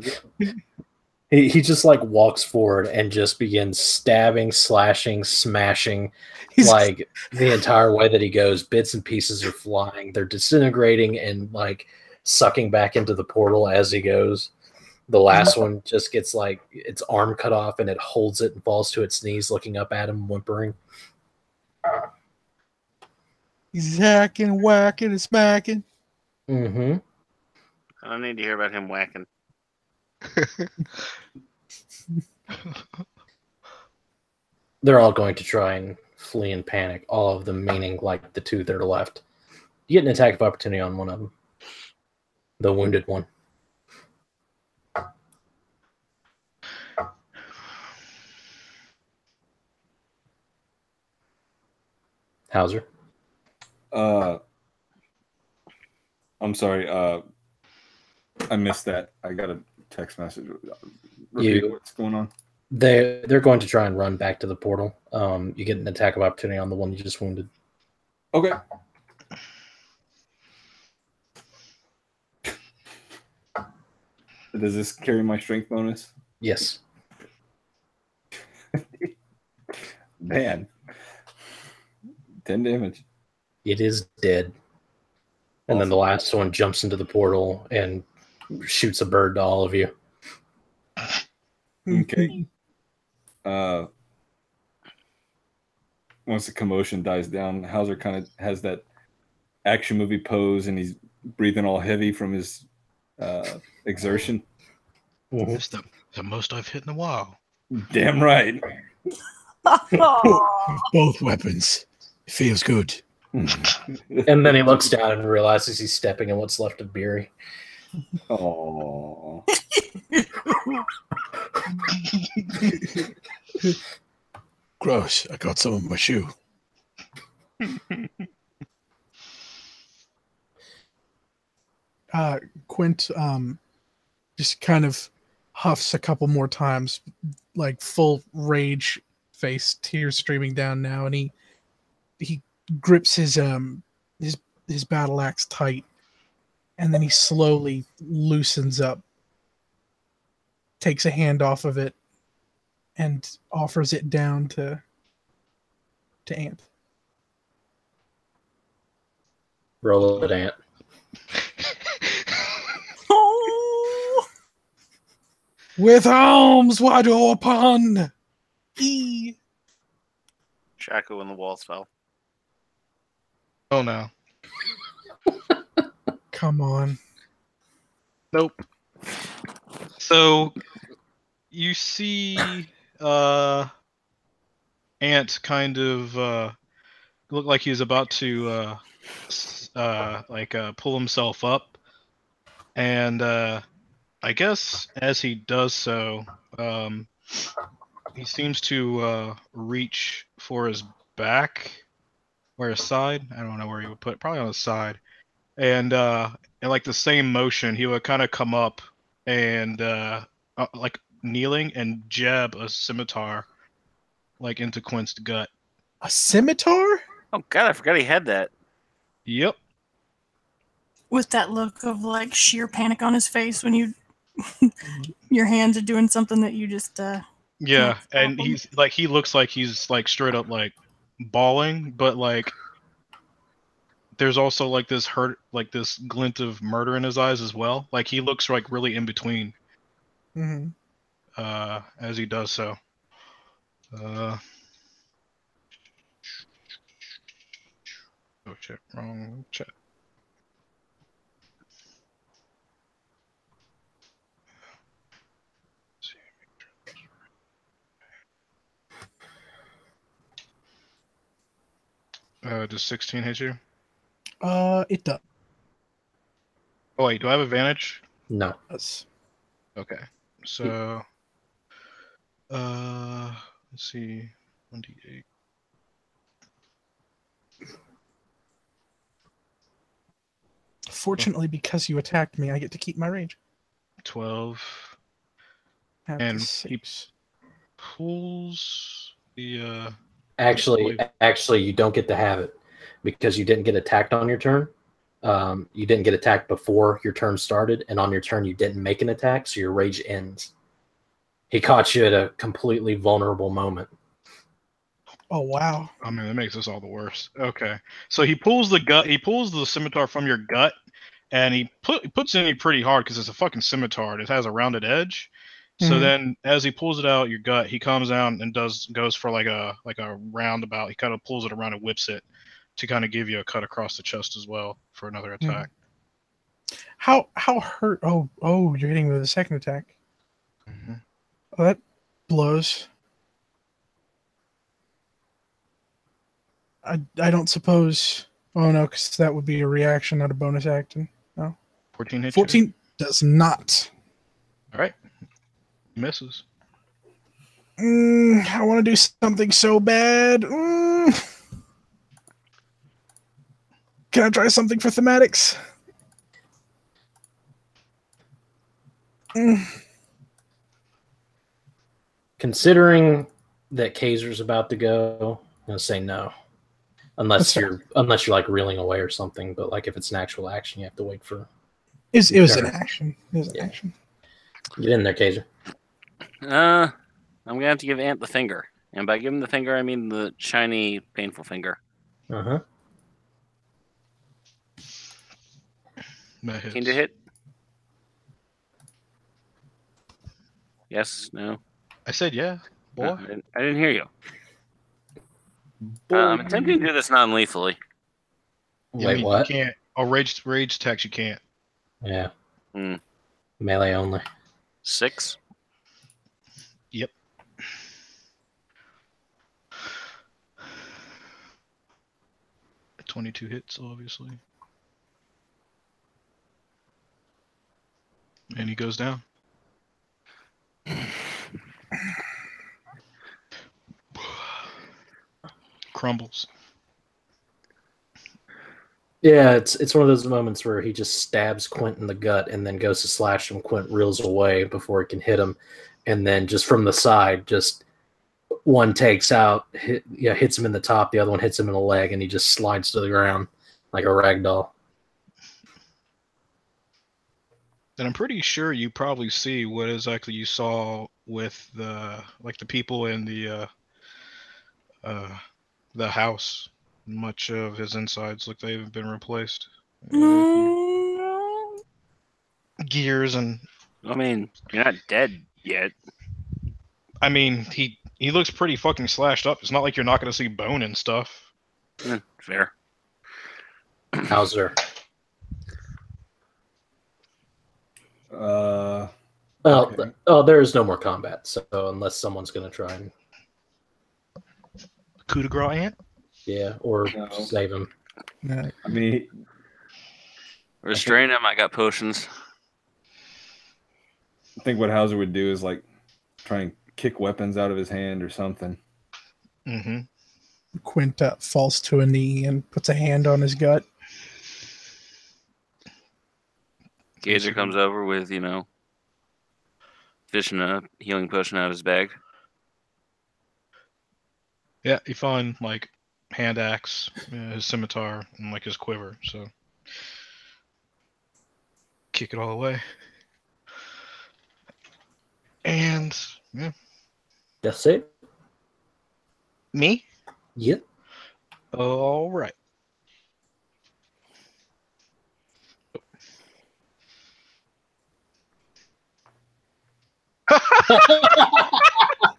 He just like walks forward and just begins stabbing, slashing, smashing, like the entire way that he goes. Bits and pieces are flying. They're disintegrating and like sucking back into the portal as he goes. The last one just gets like its arm cut off and it holds it and falls to its knees, looking up at him, whimpering. He's hacking, whacking, and smacking. Mm-hmm. I don't need to hear about him whacking. They're all going to try and flee in panic, all of them meaning like the two that are left. You get an attack of opportunity on one of them. The wounded one. Hauser. I'm sorry. I missed that. I got a text message. Repeat what's going on. They're going to try and run back to the portal. You get an attack of opportunity on the one you just wounded. Okay. Does this carry my strength bonus? Yes. Man. 10 damage. It is dead. And then the last one jumps into the portal and shoots a bird to all of you. Okay. Once the commotion dies down, Hauser kind of has that action movie pose and he's breathing all heavy from his exertion. It's the most I've hit in a while. Damn right. Both weapons. It feels good. And then he looks down and realizes he's stepping in what's left of Beery. Oh. Gross. I got some in my shoe. Quint just kind of huffs a couple more times, like full rage face, tears streaming down now, and he grips his battle axe tight, and then he slowly loosens up, takes a hand off of it, and offers it down to Ant. Roll it, Ant. With arms wide open. E. Shaco when the walls fell. Oh no. Come on. Nope. So you see Ant kind of look like he's about to pull himself up, and I guess as he does so, he seems to reach for his back or his side. I don't know where he would put it. Probably on his side. And in like the same motion, he would kind of come up and like kneeling and jab a scimitar like into Quint's gut. A scimitar? Oh God, I forgot he had that. Yep. With that look of like sheer panic on his face when you your hands are doing something that you just Yeah, can't and stop 'em. he's like he looks like he's like straight up like bawling, but like there's also like this hurt, like this glint of murder in his eyes as well. Like he looks like really in between Mm-hmm. as he does so. Oh shit, wrong chat. Does 16 hit you? It does. Oh wait, do I have advantage? No. Okay, so let's see, 1d8. Fortunately, because you attacked me, I get to keep my rage. 12. Have And the 6. Pulls the Actually, you don't get to have it because you didn't get attacked on your turn. You didn't get attacked before your turn started, and on your turn you didn't make an attack, so your rage ends. He caught you at a completely vulnerable moment. Oh wow! I mean, that makes this all the worse. Okay, so he pulls the scimitar from your gut, and he puts it in you pretty hard because it's a fucking scimitar. It has a rounded edge. So then, as he pulls it out your gut, he comes down and goes for like a roundabout. He kind of pulls it around and whips it to kind of give you a cut across the chest as well for another attack. How hurt? Oh, you're hitting with a second attack. Mm-hmm. Oh, that blows. I don't suppose. Oh no, because that would be a reaction, not a bonus action. No. 14 hits. 14 does not. All right. Misses. I want to do something so bad. Can I try something for thematics? Considering that Kaiser's about to go, I'm gonna say no, unless you're like reeling away or something. But like if it's an actual action, you have to wait for. It was an action. It was an action. Get in there, Kaiser. I'm gonna have to give Ant the finger, and by giving the finger, I mean the shiny, painful finger. Uh-huh. 15 to hit. Yes. No. I said yeah. Boy. No, I didn't hear you. I'm attempting to do this non-lethally. Wait, what? You can't. Oh, rage attacks you can't. Yeah. Melee only. 6. Yep. A 22 hits, obviously. And he goes down. Crumbles. Yeah, it's one of those moments where he just stabs Quint in the gut and then goes to slash him. Quint reels away before he can hit him, and then just from the side, just one takes out, hits him in the top, the other one hits him in the leg, and he just slides to the ground like a rag doll. And I'm pretty sure you probably see what exactly you saw with the people in the house. Much of his insides look they've been replaced. Gears and. I mean, you're not dead yet. I mean, he looks pretty fucking slashed up. It's not like you're not going to see bone and stuff. Fair. Hauser. Okay. There is no more combat, so unless someone's going to try and... Coup de grace, Ant? Yeah, or save him. No. I mean, Restrain him. I got potions. I think what Hauser would do is like try and kick weapons out of his hand or something. Mm-hmm. Quint falls to a knee and puts a hand on his gut. Gazer comes over with, fishing a healing potion out of his bag. Yeah, you find like hand axe, his scimitar, and like his quiver. So kick it all away. And yeah, Death save? me. Yep. All right.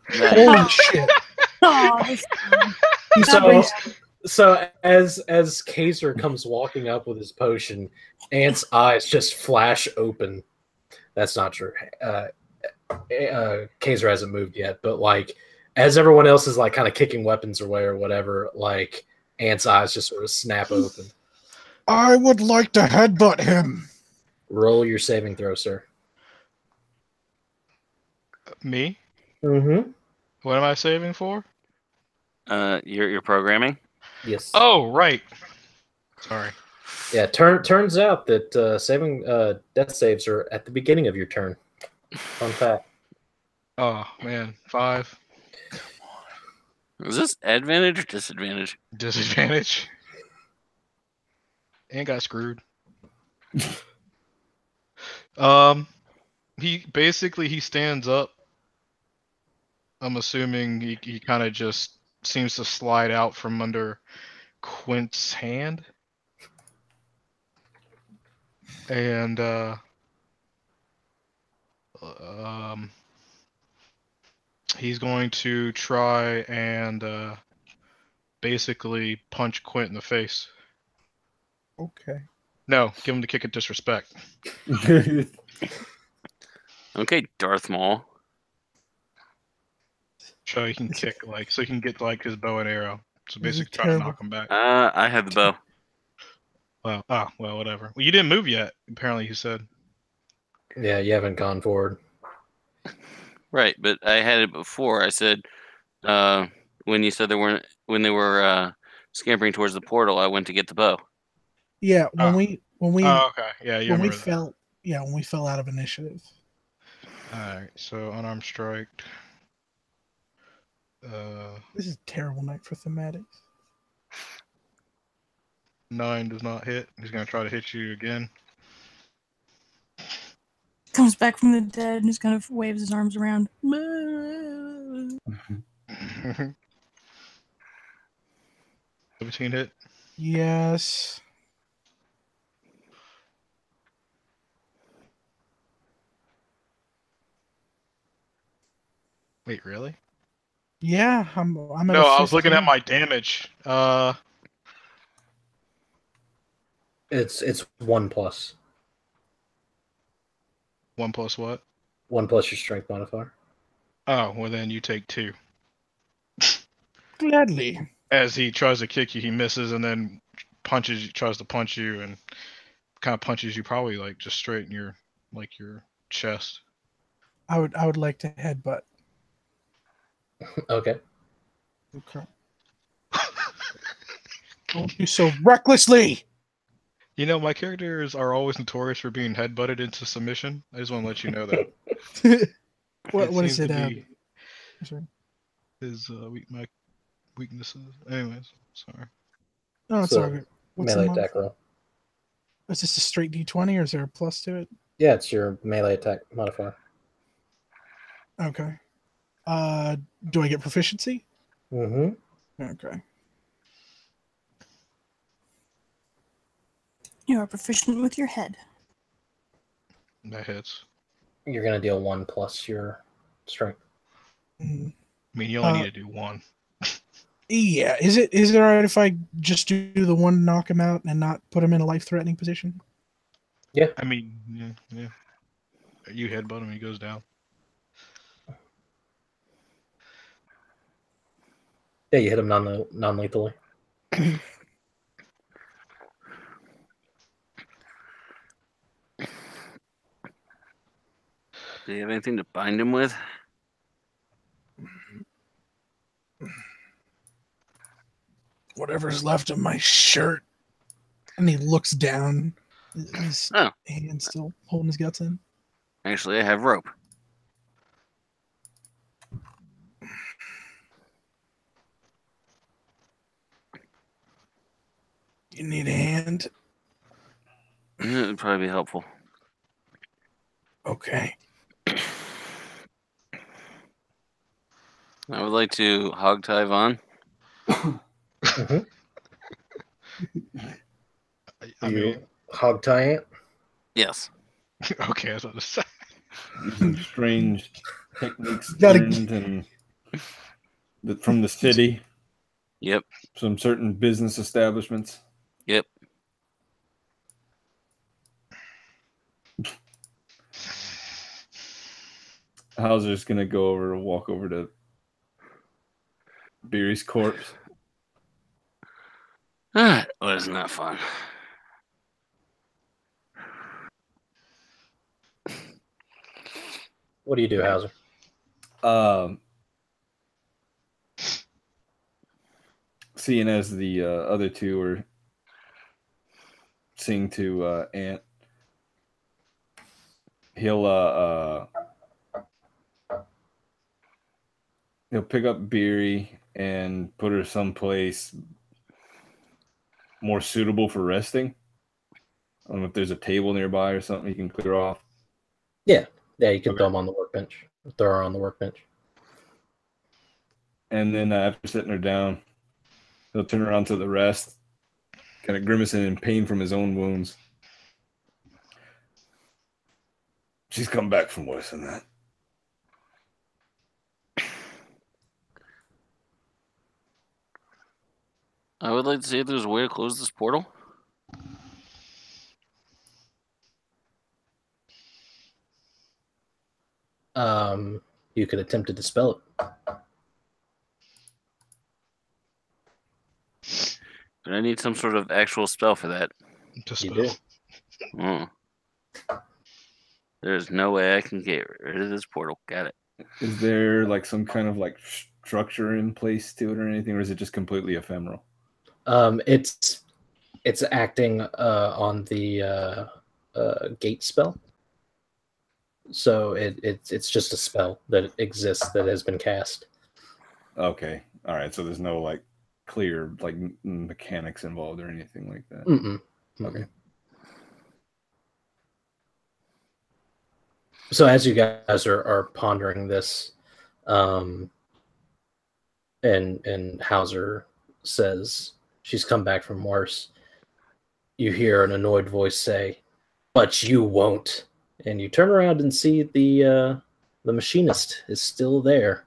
Holy shit! So as Kaiser comes walking up with his potion, Ant's eyes just flash open. That's not true. Kaiser hasn't moved yet, but like as everyone else is like kind of kicking weapons away or whatever, like Ant's eyes just sort of snap open. I would like to headbutt him. Roll your saving throw, sir. Me? Mm-hmm. What am I saving for? You're programming? Yes. Oh, right. Sorry. Yeah, turns out that saving death saves are at the beginning of your turn. Fun fact. Oh, man. 5. Is this advantage or disadvantage? Disadvantage. And got screwed. He stands up. I'm assuming he kind of just seems to slide out from under Quint's hand. And he's going to try and basically punch Quint in the face. Okay. No, give him the kick of disrespect. Okay, Darth Maul. So he can kick so he can get like his bow and arrow. So This is basically try to terrible. knock him back. I have the bow. Well, whatever. Well, you didn't move yet. Apparently, you said. Yeah, you haven't gone forward. Right, but I had it before. I said when you said when they were scampering towards the portal, I went to get the bow. Yeah, when we Oh, okay. Yeah, you when we remember that. when we fell out of initiative. All right. So unarmed strike. This is a terrible night for thematics. 9 does not hit. He's gonna try to hit you again. Comes back from the dead and just kind of waves his arms around. 17 hit. Yes. Wait, really? Yeah, I'm at No, a I was looking 15. at my damage. It's 1 plus. 1 plus what? 1 plus your strength modifier. Oh, well then you take 2. Gladly. As he tries to kick you, he misses and then tries to punch you and kind of punches you probably like just straight in your chest. I would like to headbutt. Okay. Okay. Don't do so recklessly. You know, my characters are always notorious for being headbutted into submission. I just want to let you know that. What is seems it? to be Sorry. his my weaknesses. Anyways, sorry. No, it's So, all good. What's melee the attack roll. Is this a straight D20 or is there a plus to it? Yeah, it's your melee attack modifier. Okay. Do I get proficiency? Mm-hmm. Okay. You are proficient with your head. That hits. You're gonna deal 1 plus your strength. Mhm. I mean, you only need to do 1. Yeah. Is it alright if I just do the one knock him out and not put him in a life-threatening position? I mean, yeah. You headbutt him, he goes down. Yeah, you hit him non-lethally. Do you have anything to bind him with? Whatever's left of my shirt. And he looks down. His hand still holding his guts in. Actually, I have rope. You need a hand? It would probably be helpful. Okay. I would like to hog tie Vaughn. Mm-hmm. I mean, hog tie it? Yes. okay, I was about to say. Using strange techniques Gotta- learned and from the city. Yep. Some certain business establishments. Yep. Hauser's gonna go over and walk over to Beery's corpse. That was not fun. What do you do, Hauser? Seeing as the other two are seeing to Ant, he'll pick up Beery and put her someplace more suitable for resting. I don't know if there's a table nearby or something you can clear off. Yeah, you can throw them on the workbench. Throw her on the workbench. And then after sitting her down, he'll turn around to the rest, kind of grimacing in pain from his own wounds. She's come back from worse than that. I would like to see if there's a way to close this portal. You could attempt to dispel it. But I need some sort of actual spell for that. You do. Oh. There's no way I can get rid of this portal. Got it. Is there like some kind of like structure in place to it or anything, or is it just completely ephemeral? It's acting on the gate spell. So it's just a spell that exists that has been cast. Okay, all right. So there's no like clear like mechanics involved or anything like that. Mm-mm. Okay. So as you guys are pondering this, and Hauser says she's come back from worse, you hear an annoyed voice say, "But you won't." And you turn around and see the machinist is still there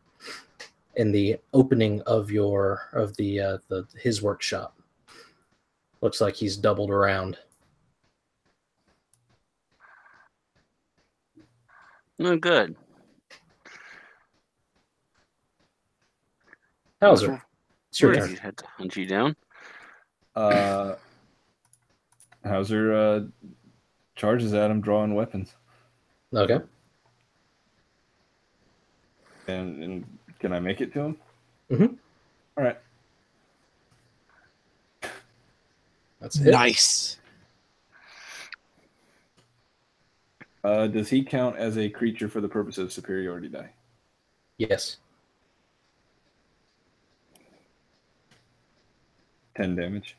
in the opening of his workshop. Looks like he's doubled around. No good. Hauser, it's your Where turn. is he? Had to hunt you down. Hauser charges at him, drawing weapons. Okay. And can I make it to him? Mm-hmm. All right. That's it. Nice. Does he count as a creature for the purpose of superiority die? Yes. 10 damage.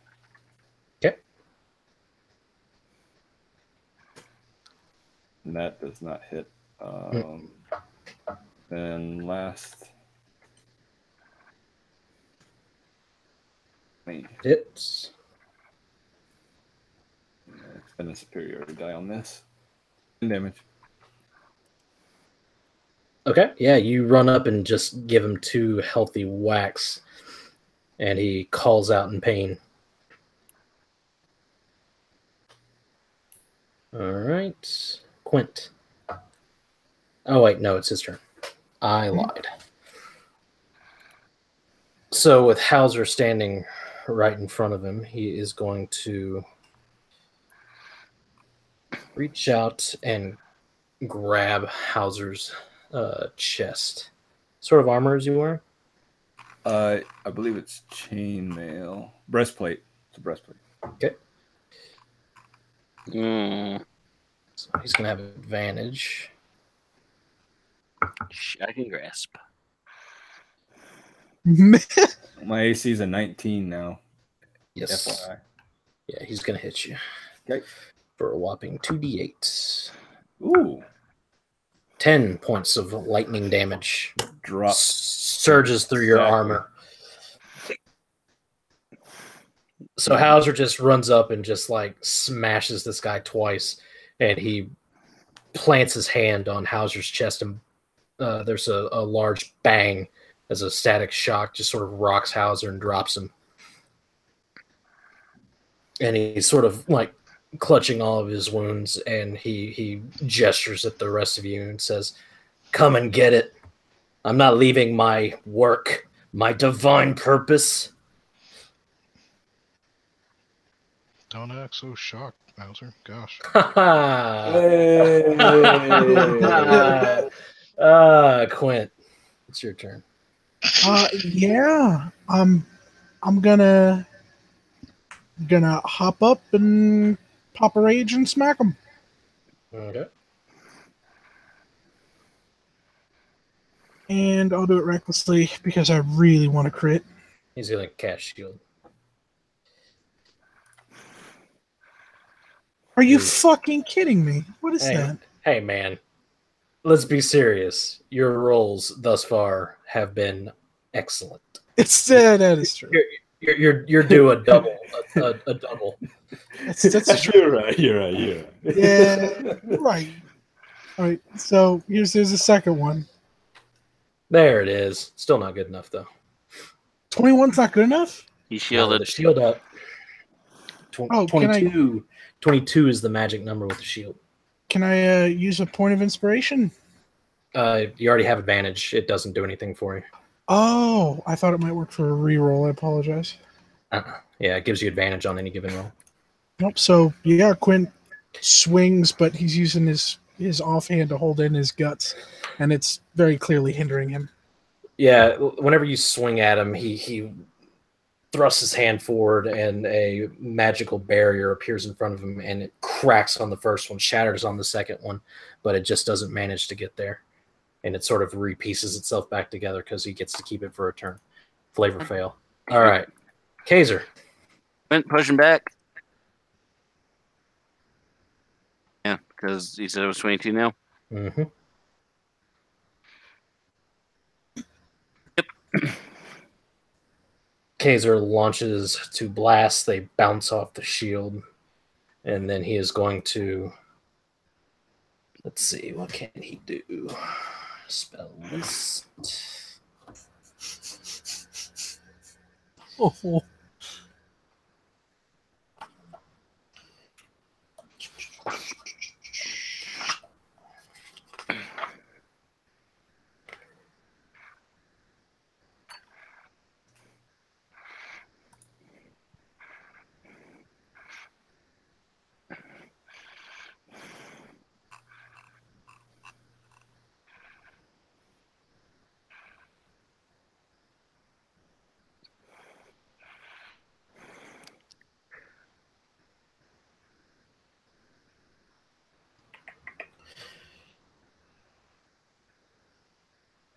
Okay. And that does not hit. Then last. Hits. It's been a superiority die on this. 10 damage. Okay. Yeah, you run up and just give him 2 healthy whacks, and he calls out in pain. All right. Quint. Oh, wait. No, it's his turn. I lied. So with Hauser standing right in front of him, he is going to reach out and grab Hauser's chest. Sort of armor is you wearing? I believe it's chainmail. Breastplate. It's a breastplate. Okay. Mm, So he's going to have advantage. I can grasp. My AC is a 19 now. Yes. FYI. Yeah, he's going to hit you. Okay. For a whopping 2d8. Ooh. 10 points of lightning damage. Drop. Surges through your Exactly. armor. So Hauser just runs up and just like smashes this guy twice, and he plants his hand on Hauser's chest, and there's a large bang as a static shock just sort of rocks Hauser and drops him. And he's sort of like clutching all of his wounds, and he gestures at the rest of you and says, "Come and get it. I'm not leaving my work, my divine purpose." Don't act so shocked, Bowser. Gosh. Quint, it's your turn. Yeah. I'm gonna hop up and pop a rage and smack him. Okay. And I'll do it recklessly because I really want to crit. He's gonna cast shield. Are you fucking kidding me? What is Hey, that? hey, man. Let's be serious. Your rolls thus far have been excellent. It's that is true. You're due a double. A double. That's true. You're right. Yeah, right. All right. So here's the second one. There it is. Still not good enough though. 21's not good enough. He No, shielded. the shield up. Oh, can I- 22 is the magic number with the shield. Can I use a point of inspiration? You already have advantage. It doesn't do anything for you. Oh, I thought it might work for a reroll. I apologize. Yeah, it gives you advantage on any given roll. Nope. So yeah, Quinn swings, but he's using his offhand to hold in his guts, and it's very clearly hindering him. Yeah, whenever you swing at him, he thrusts his hand forward, and a magical barrier appears in front of him, and it cracks on the first one, shatters on the second one, but it just doesn't manage to get there. And it sort of repieces itself back together because he gets to keep it for a turn. Flavor fail. All right. Kaiser. Went pushing back. Yeah, because he said it was 22 now. Mm-hmm. Yep. Kaiser launches to blast. They bounce off the shield. And then he is going to... Let's see. What can he do? Spell list. Oh.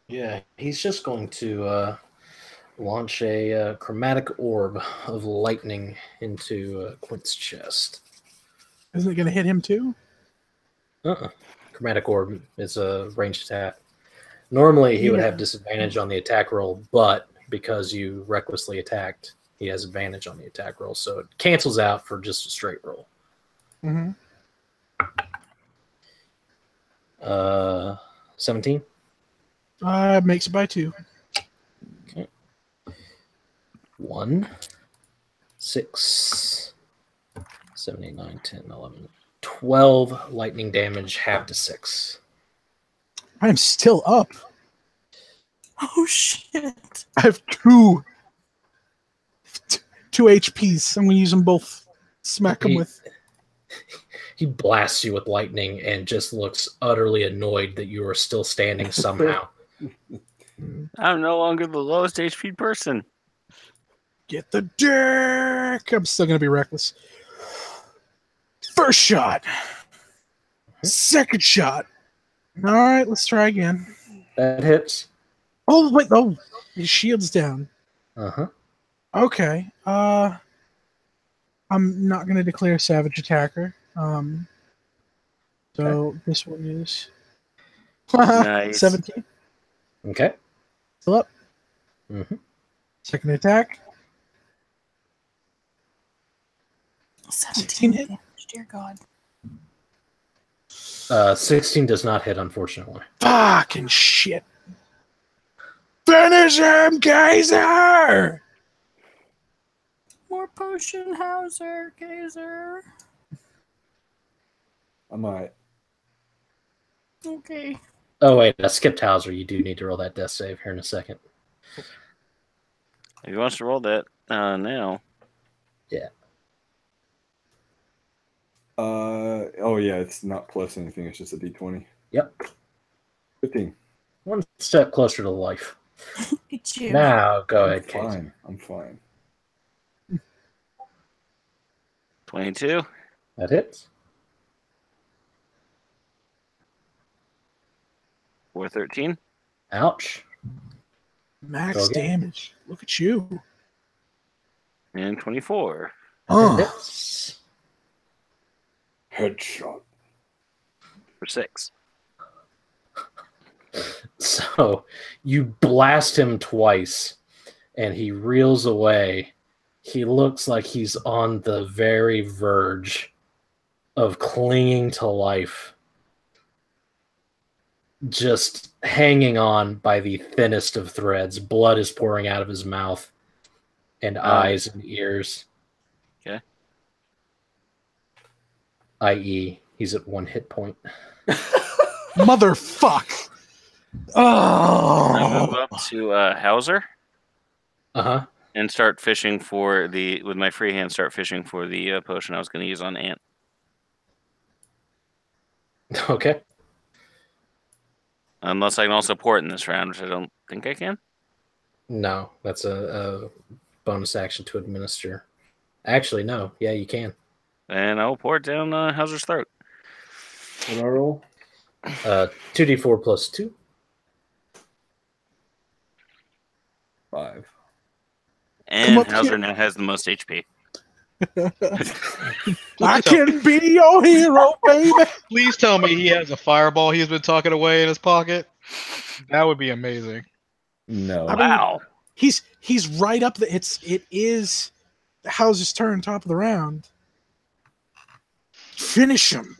Yeah, he's just going to launch a chromatic orb of lightning into Quint's chest. Isn't it going to hit him too? Chromatic orb is a ranged attack. Normally, he would Yeah. have disadvantage on the attack roll, but because you recklessly attacked, he has advantage on the attack roll, so it cancels out for just a straight roll. Mm-hmm. 17? Makes it by 2. Okay. 1, 6, 7, 8, 9, 10, 11, 12 lightning damage, half to 6. I'm still up. Oh shit! I have 2 HPs. I'm going to use them both. Smack him He- with. He blasts you with lightning and just looks utterly annoyed that you are still standing somehow. I'm no longer the lowest HP person. Get the dick! I'm still going to be reckless. First shot. Second shot. All right, let's try again. That hits. Oh, wait. Oh, his shield's down. Uh-huh. Okay. I'm not going to declare Savage Attacker. So this one is Nice. 17. Okay. Still up. Mm-hmm. Second attack. 17 hit. damage, dear God. 16 does not hit, unfortunately. Fucking shit. Finish him, Kaiser! More potion, Hauser, Kaiser. I might. Okay. Oh, wait, I skipped Hauser. You do need to roll that death save here in a second. If he wants to roll that now. Yeah. Oh yeah, it's not plus anything. It's just a d20. Yep. 15. One step closer to life. Get you. Now, go I'm ahead, Casey. fine. I'm fine. 22. That hits. 413. Ouch. Max Go again. damage. Look at you. And 24. Oh. Hits. Headshot. For 6. So you blast him twice, and he reels away. He looks like he's on the very verge of clinging to life, just hanging on by the thinnest of threads. Blood is pouring out of his mouth and eyes and ears. Okay. I.e., he's at 1 hit point. Motherfuck. I move Oh. up to Hauser Uh-huh. and start fishing for with my free hand, start fishing for the potion I was going to use on Ant. Okay. Unless I can also pour it in this round, which I don't think I can. No, that's a bonus action to administer. Actually, no. Yeah, you can. And I will pour it down Hauser's throat. What I roll? 2d4 plus 2. 5. And up Hauser here. now has the most HP. I can be your hero, baby. Please tell me he has a fireball he's been tucking away in his pocket. That would be amazing. No. I mean- Wow. He's right up the. It is Hauser's turn, top of the round. Finish him.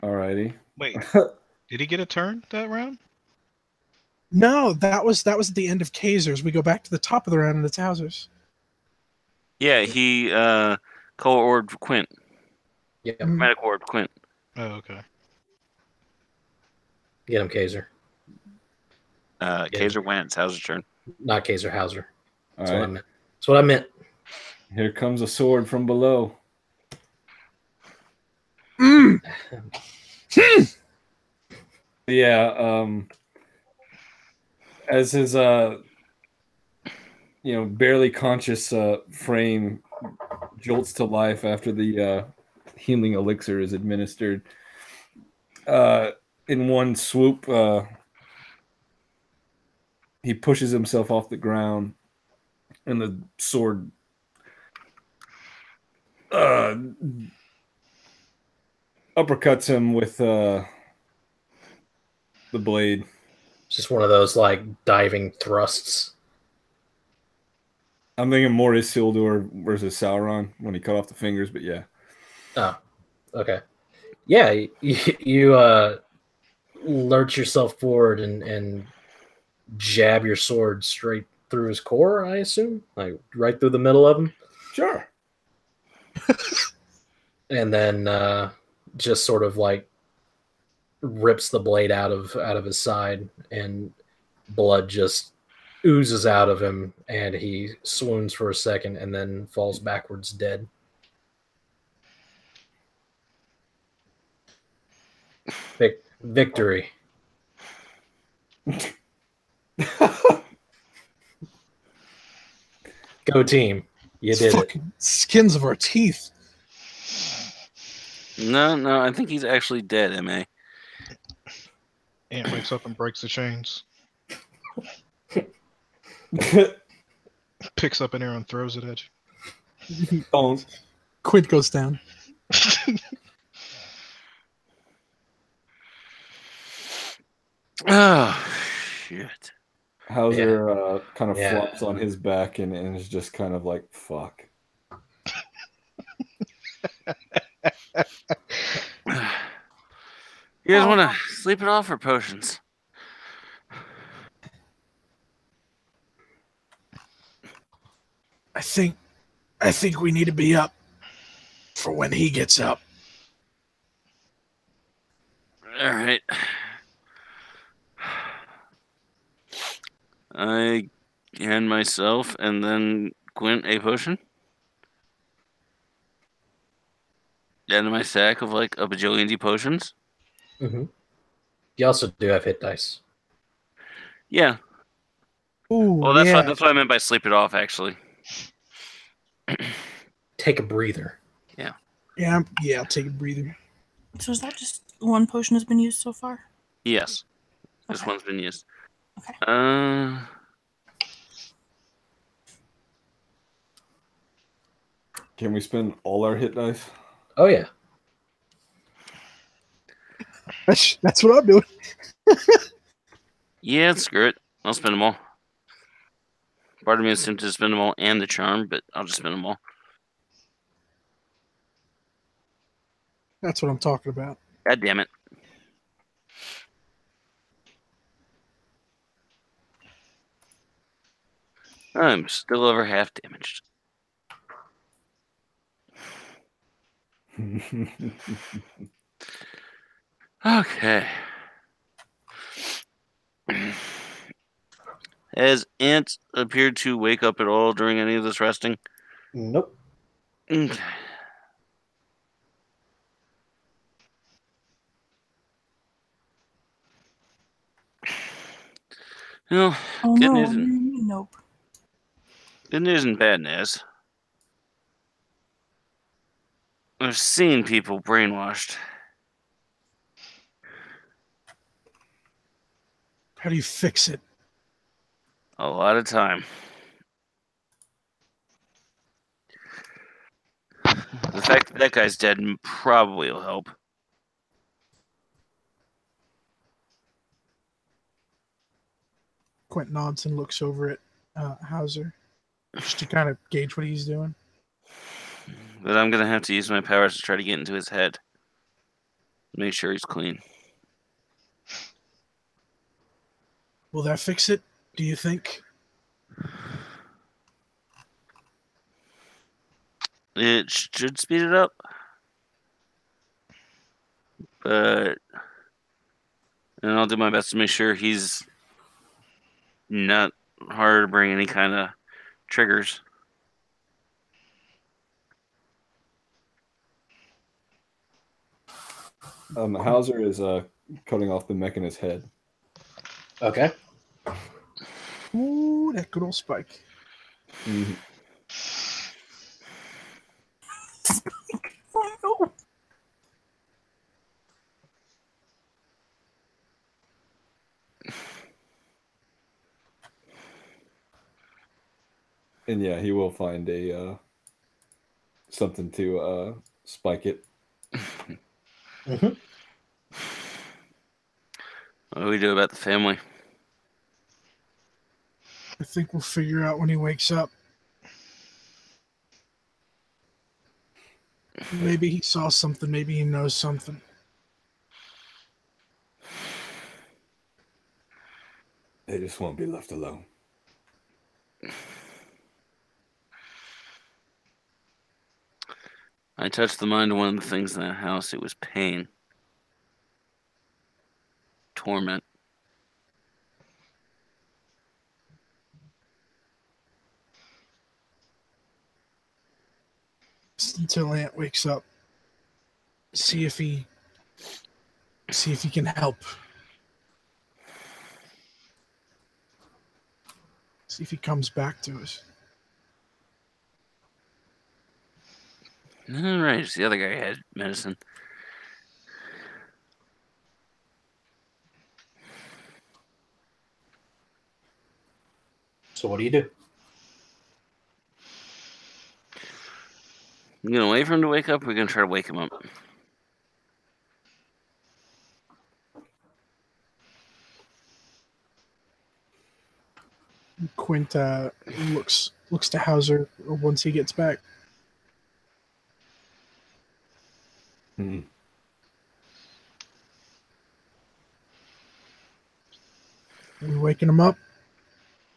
Alrighty. Wait, did he get a turn that round? No, that was at the end of Kaiser's. We go back to the top of the round and it's Hauser's. Yeah, he co-orbed Quint. Yeah, Medic-orbed Quint. Oh, okay. get him, Kaiser. Kaiser went. It's Hauser's turn. Not Kaiser, Hauser. All That's what I right. meant. That's what I meant. Here comes a sword from below. Yeah. As his barely conscious frame jolts to life after the healing elixir is administered, in one swoop, he pushes himself off the ground, and the sword uppercuts him with the blade. Just one of those like diving thrusts. I'm thinking more Isildur versus Sauron when he cut off the fingers, but yeah. Oh, okay. Yeah, you lurch yourself forward and jab your sword straight through his core, I assume? Like right through the middle of him? Sure. And then just sort of like rips the blade out of his side, and blood just oozes out of him, and he swoons for a second and then falls backwards dead. Victory. Go team. You It's did it. fucking skins of our teeth. No, I think he's actually dead, MA. Ant wakes up and breaks the chains. Picks up an arrow and throws it at you. Quint goes down. Oh, shit. Hauser kind of Yeah. flops on his back and is just kind of like, fuck. You guys want to sleep it off or potions? I think we need to be up for when he gets up. All right. I hand myself and then Gwent a potion. Into my sack of like a bajillion D potions. Mm-hmm. You also do have hit dice. Yeah. Ooh, Well, that's what I meant by sleep it off, actually. Take a breather. Yeah, I'll take a breather. So is that just one potion has been used so far? Yes. This Okay. one's been used. Okay. Can we spend all our hit dice? Oh yeah. That's what I'm doing. Yeah, screw it. I'll spend them all. Part of me is tempted to spend them all and the charm, but I'll just spend them all. That's what I'm talking about. God damn it. I'm still over half damaged. Okay. Has Ant appeared to wake up at all during any of this resting? Nope. Okay. Well, Oh good no, news what do and you mean, nope. good news and bad news. I've seen people brainwashed. How do you fix it? A lot of time. The fact that guy's dead probably will help. Quint nods and looks over at Hauser just to kind of gauge what he's doing. But I'm gonna have to use my powers to try to get into his head. Make sure he's clean. Will that fix it, do you think? It should speed it up. But and I'll do my best to make sure he's not hard to bring any kind of triggers. Hauser is cutting off the mech in his head. Okay. Ooh, that good old spike. Mm-hmm. Oh no. And yeah, he will find a something to spike it. Mm-hmm. What do we do about the family? I think we'll figure out when he wakes up. Maybe he saw something. Maybe he knows something. They just won't be left alone. I touched the mind of one of the things in that house. It was pain. Torment. Just until Ant wakes up. See if he See if he can help. See if he comes back to us. All right, the other guy had medicine. So what do you do? You gonna wait for him to wake up? Or we're gonna try to wake him up. Quint looks to Hauser once he gets back. Hmm. Are we waking him up?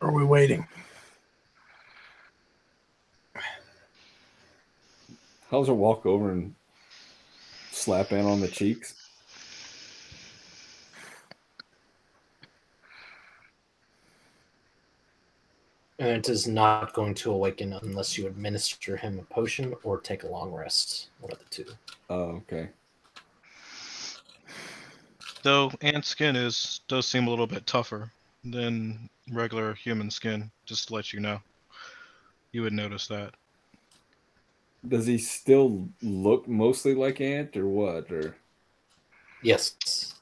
Or are we waiting? Hauser walk over and slap in on the cheeks. And it is not going to awaken unless you administer him a potion or take a long rest. One of the two. Oh, okay. Though ant skin does seem a little bit tougher than regular human skin, just to let you know. You would notice that. Does he still look mostly like Ant or what? Or Yes.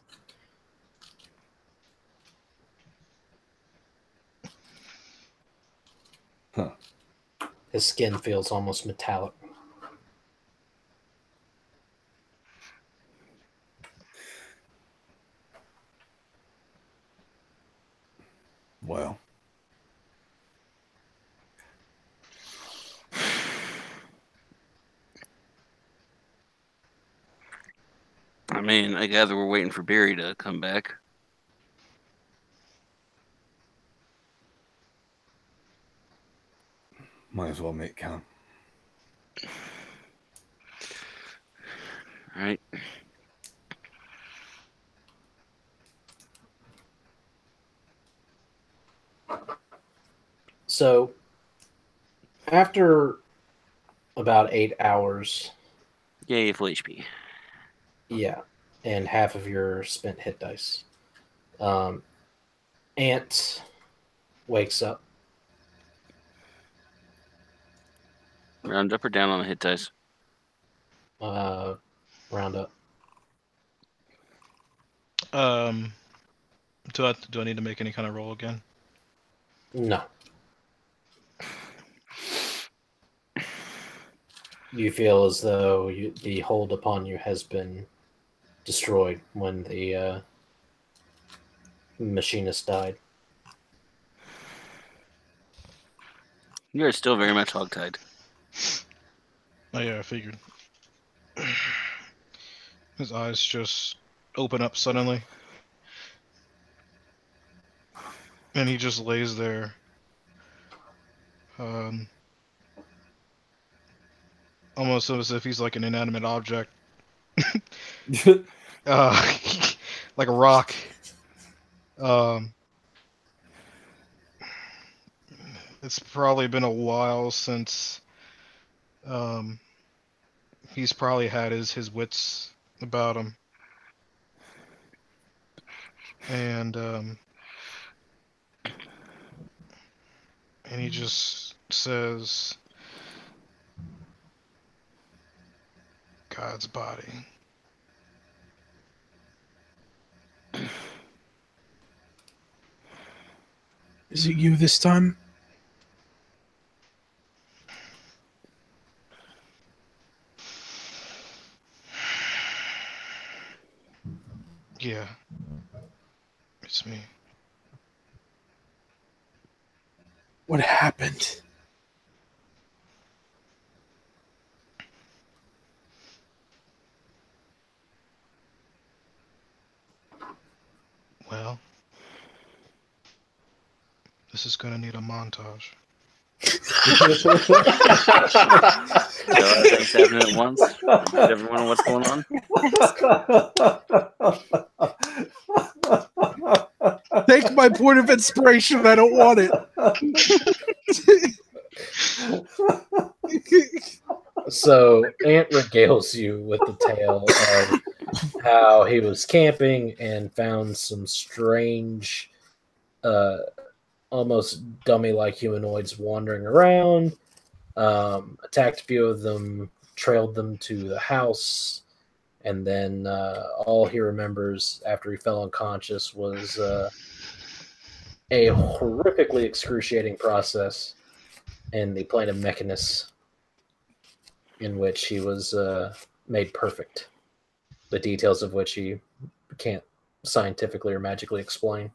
huh? His skin feels almost metallic. Well, I mean, I gather we're waiting for Barry to come back. might as well make count. All right. So, after about 8 hours, Yay, full HP. yeah, and half of your spent hit dice, Ant wakes up. Round up or down on the hit dice? Round up. Do I need to make any kind of roll again? No. You feel as though the hold upon you has been destroyed when the machinist died. You are still very much hogtied. Oh yeah, I figured. His eyes just open up suddenly. And he just lays there. Almost as if he's like an inanimate object. Like a rock. It's probably been a while since he's probably had his wits about him. And he just says, God's body. Is it you this time? Yeah. It's me. What happened? Well, this is gonna need a montage. Things happening at once. Did everyone know what's going on? Take my point of inspiration. I don't want it. So Ant regales you with the tale of how he was camping and found some strange, almost dummy-like humanoids wandering around. Attacked a few of them, trailed them to the house, and then all he remembers after he fell unconscious was a horrifically excruciating process in the plane of Mechanus, in which he was made perfect, the details of which he can't scientifically or magically explain.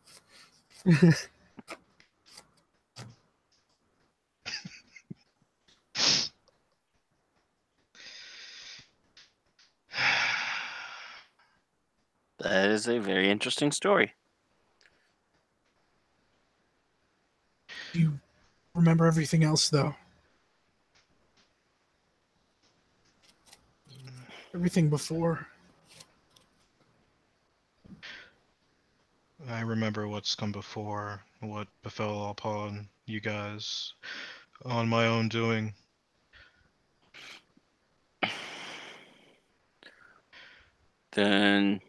That is a very interesting story. You remember everything else, though. Everything before. I remember what's come before, what befell upon you guys on my own doing. Then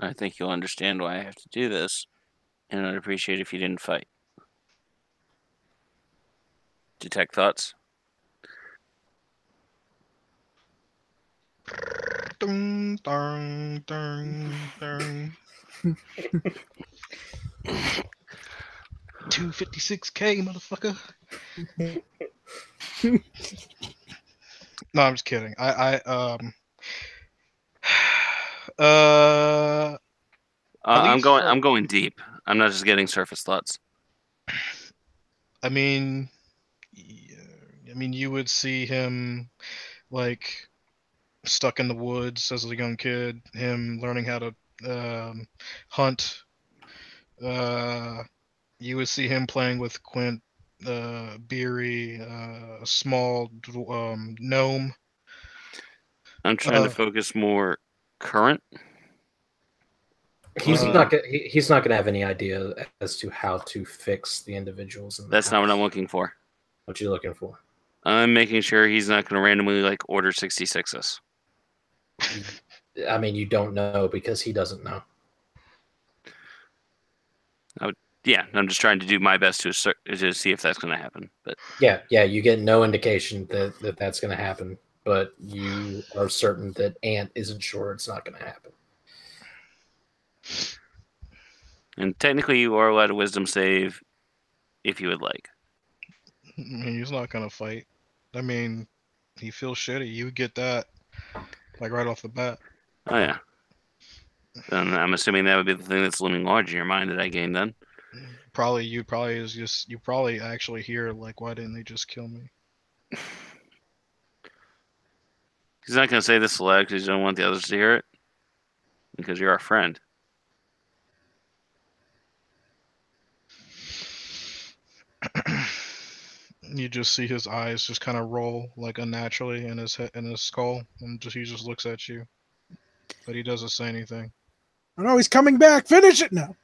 I think you'll understand why I have to do this, and I'd appreciate if you didn't fight. Detect thoughts? Dun, dun, dun, dun. 256K, motherfucker. No, I'm just kidding. I'm least for- going deep. I'm not just getting surface thoughts. I mean, you would see him like stuck in the woods as a young kid. Him learning how to hunt. You would see him playing with Quint, Beery, a small gnome. I'm trying to focus more current. He's not gonna have any idea as to how to fix the individuals in the That's house. not what I'm looking for. What you looking for? I'm making sure he's not going to randomly like order 66s. I mean, you don't know because he doesn't know. Yeah, I'm just trying to do my best to see if that's going to happen. But Yeah, you get no indication that that's going to happen, but you are certain that Ant isn't sure it's not going to happen. and technically, you are allowed a wisdom save if you would like. I mean, he's not gonna fight. I mean, he feels shitty. You would get that, like right off the bat. Oh yeah. Then I'm assuming that would be the thing that's looming large in your mind that I gained then. You probably actually hear like, why didn't they just kill me? He's not going to say this aloud because he don't want the others to hear it. Because you're our friend. You just see his eyes just kind of roll like unnaturally in his skull, and he just looks at you, but he doesn't say anything. I know he's coming back. Finish it now.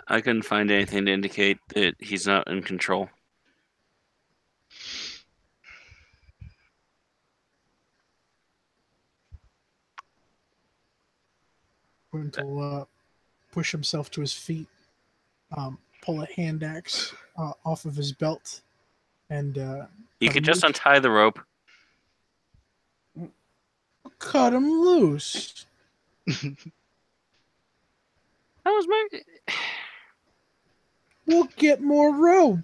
I couldn't find anything to indicate that he's not in control. Quint will push himself to his feet, pull a hand axe off of his belt, and You could just untie the rope. cut him loose. That was my. We'll get more rope.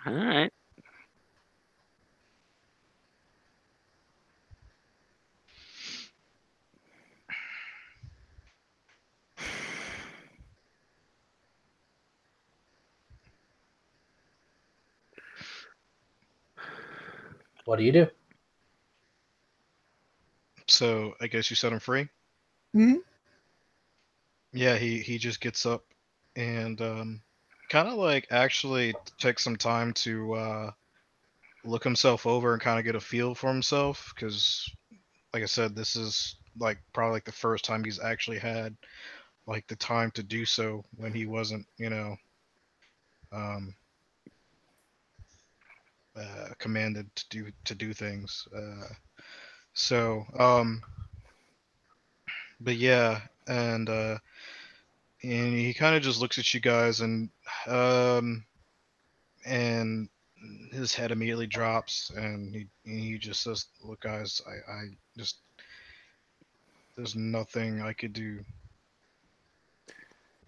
All right. What do you do? So I guess you set him free. Hmm? Yeah, he just gets up and kind of like actually takes some time to look himself over and kind of get a feel for himself, because like I said, this is like probably like the first time he's actually had like the time to do so when he wasn't, commanded to do things. But yeah, and he kind of just looks at you guys, and his head immediately drops, and he just says, "Look, guys, I just there's nothing I could do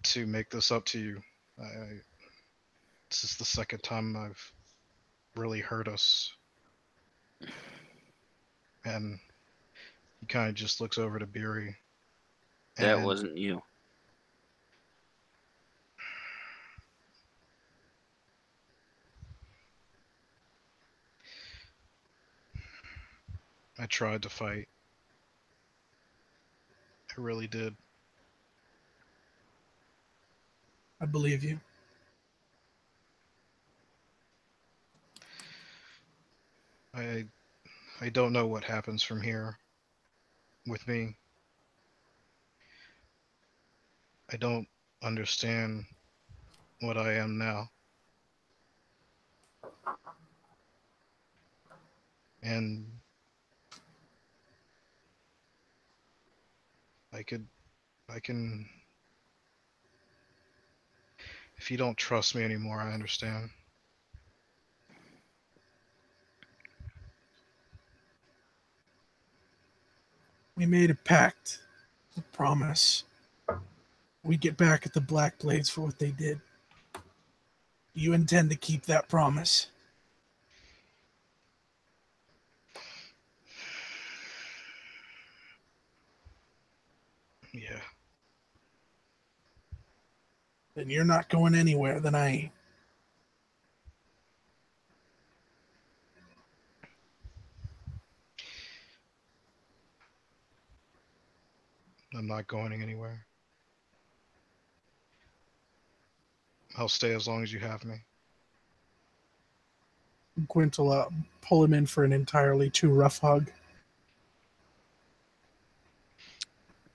to make this up to you. This is the second time I've really hurt us." And he kind of just looks over to Beery. That wasn't you. I tried to fight. I really did. I believe you. I don't know what happens from here with me. I don't understand what I am now. And I can, if you don't trust me anymore, I understand. We made a pact, a promise. We get back at the Blackblades for what they did. You intend to keep that promise? Yeah. Then you're not going anywhere, then I ain't. I'm not going anywhere. I'll stay as long as you have me. Gwent will pull him in for an entirely too rough hug.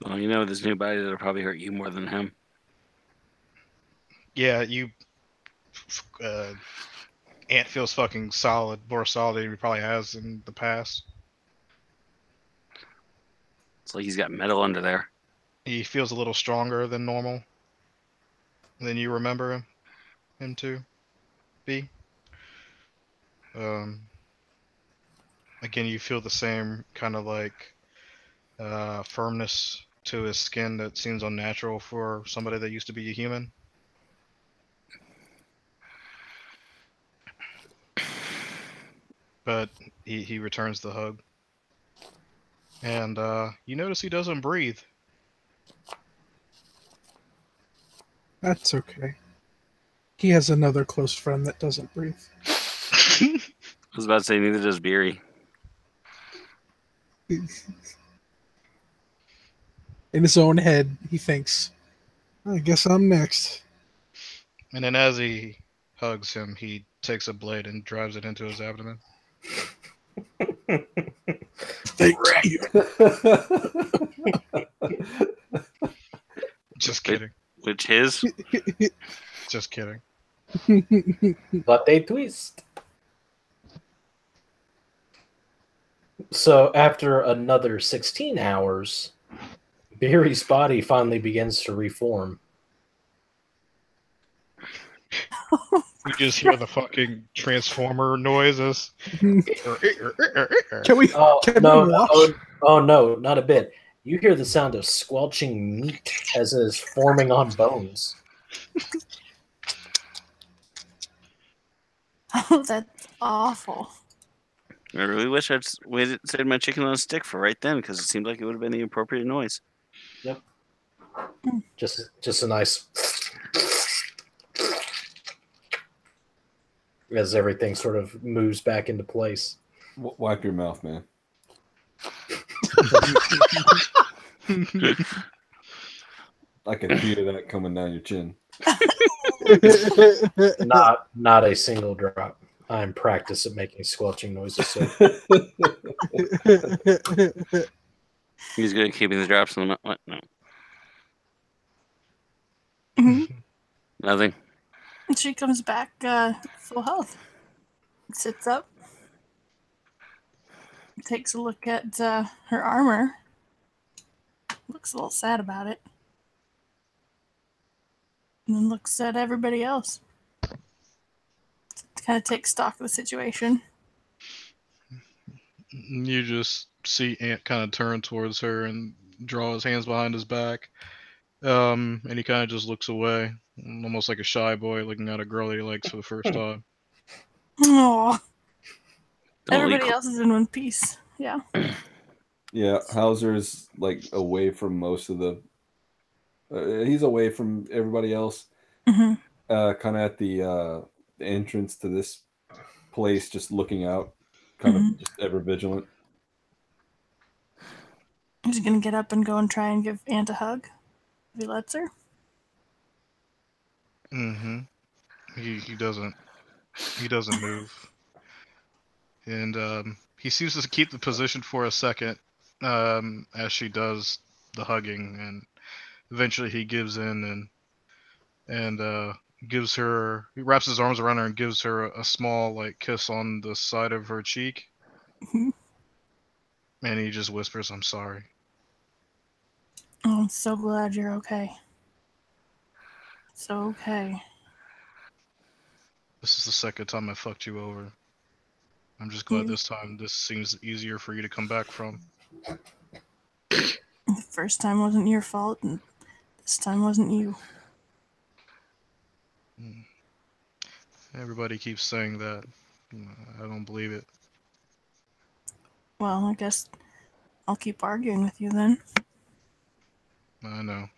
Well, you know, there's nobody that'll probably hurt you more than him. Yeah, Ant feels fucking solid, more solid than he probably has in the past. It's like he's got metal under there. He feels a little stronger than normal. Than you remember him to be. Again, you feel the same kind of like firmness to his skin that seems unnatural for somebody that used to be a human. But he returns the hug. And you notice he doesn't breathe. That's okay. He has another close friend that doesn't breathe. I was about to say, neither does Beery. In his own head, he thinks, I guess I'm next. And then as he hugs him, he takes a blade and drives it into his abdomen. Thank you. Just kidding. Which his? Just kidding. But a twist. So after another 16 hours, Beery's body finally begins to reform. You just hear the fucking transformer noises. Can we watch? Oh no, not a bit. You hear the sound of squelching meat as it is forming on bones. Oh, that's awful. I really wish I'd said my chicken on a stick for right then, because it seemed like it would have been the appropriate noise. Yep. Just a nice as everything sort of moves back into place. Wipe your mouth, man. I can feel that coming down your chin. Not a single drop. I'm practiced at making squelching noises. So. He's good at keeping the drops in the mouth. What? No. Mhm. Nothing. And she comes back full health. Sits up. Takes a look at her armor. Looks a little sad about it. And then looks at everybody else. Kind of takes stock of the situation. You just see Ant kind of turn towards her and draw his hands behind his back. And he kind of just looks away, almost like a shy boy looking at a girl that he likes for the first time. Aww. Don't Everybody leak- else is in one piece. Yeah. Yeah, Hauser's like away from most of the. He's away from everybody else. Mm-hmm. Kind of at the entrance to this place, just looking out, kind of just ever vigilant. He's gonna get up and go and try and give Aunt a hug. If he lets her. Mm-hmm. He doesn't move, and he seems to keep the position for a second, as she does the hugging, and eventually he gives in and gives her. He wraps his arms around her and gives her a small like kiss on the side of her cheek, Mhm. and he just whispers, "I'm sorry." Oh, I'm so glad you're okay. So okay. This is the second time I fucked you over. I'm just glad Yeah. this time this seems easier for you to come back from. The first time wasn't your fault, and this time wasn't you. Everybody keeps saying that. I don't believe it. Well, I guess I'll keep arguing with you then. I know.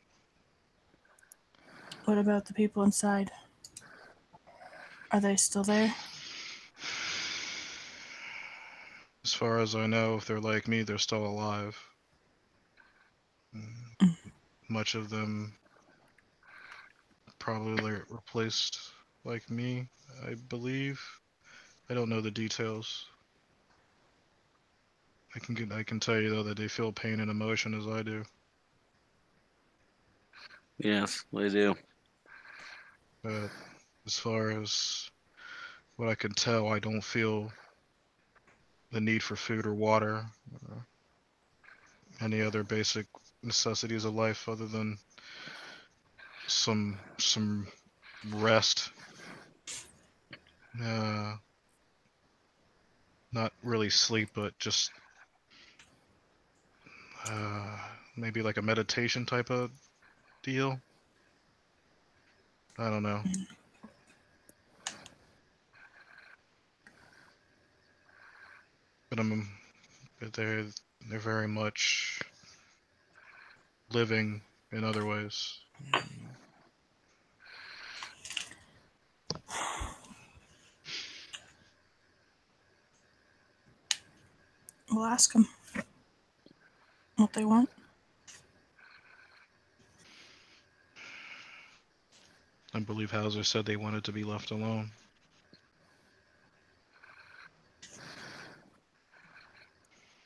What about the people inside? Are they still there? As far as I know, if they're like me, they're still alive. Much of them probably replaced like me, I believe. I don't know the details. I can tell you though that they feel pain and emotion as I do. Yes, they do. But as far as what I can tell, I don't feel the need for food or water, or any other basic necessities of life other than some rest. Not really sleep, but just maybe like a meditation type of deal. I don't know. But but they're very much living in other ways. We'll ask them what they want. I believe Hauser said they wanted to be left alone.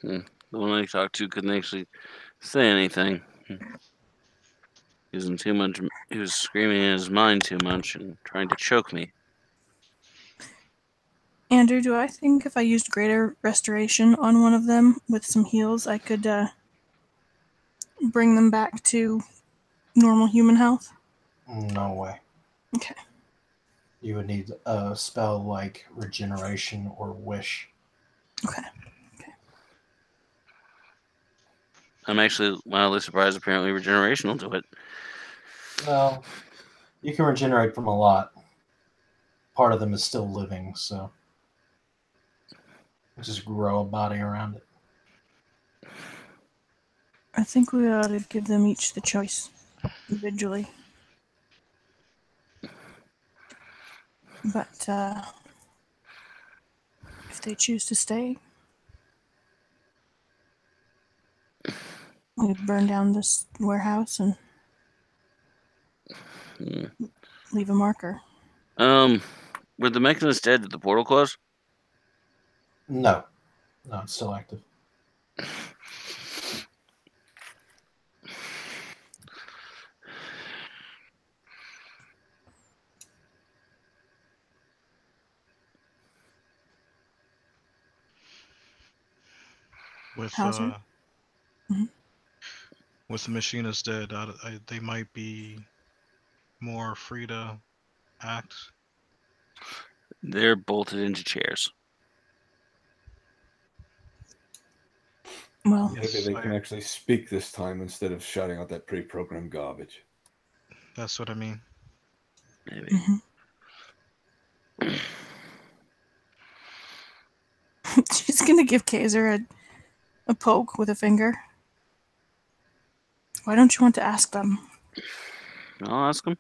The one I talked to couldn't actually say anything. He was in too much. He was screaming in his mind too much and trying to choke me. Andrew, do I think if I used greater restoration on one of them with some heals, I could bring them back to normal human health? No way. Okay. You would need a spell like regeneration or wish. Okay. I'm actually mildly surprised. Apparently, regeneration will do it. Well, you can regenerate from a lot. Part of them is still living, so just grow a body around it. I think we ought to give them each the choice individually. But if they choose to stay, we burn down this warehouse and leave a marker. Were the mechanists dead? Did the portal close? No, it's still active. With Hauser? Mhm. with the machinist dead, they might be more free to act. They're bolted into chairs. Well, Maybe they can actually speak this time instead of shouting out that pre-programmed garbage. That's what I mean. Maybe. she's gonna give Kaiser a poke with a finger. Why don't you want to ask them? I'll ask them.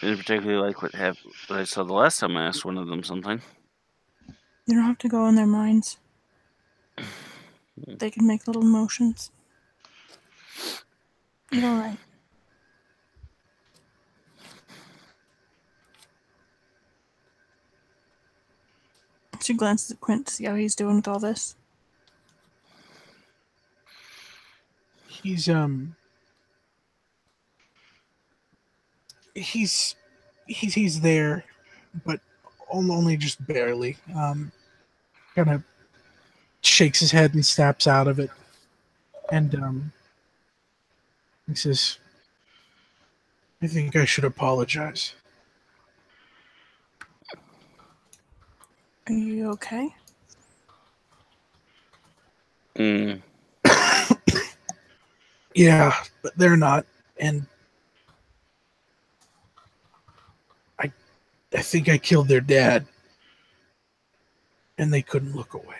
I didn't particularly like what I saw the last time I asked one of them something. You don't have to go in their minds. They can make little motions. You're alright. She glances at Quint to see how he's doing with all this. He's there, but only just barely. Kind of shakes his head and snaps out of it, and he says, "I think I should apologize." Are you okay? Mm. Yeah, but they're not, and I think I killed their dad, and they couldn't look away.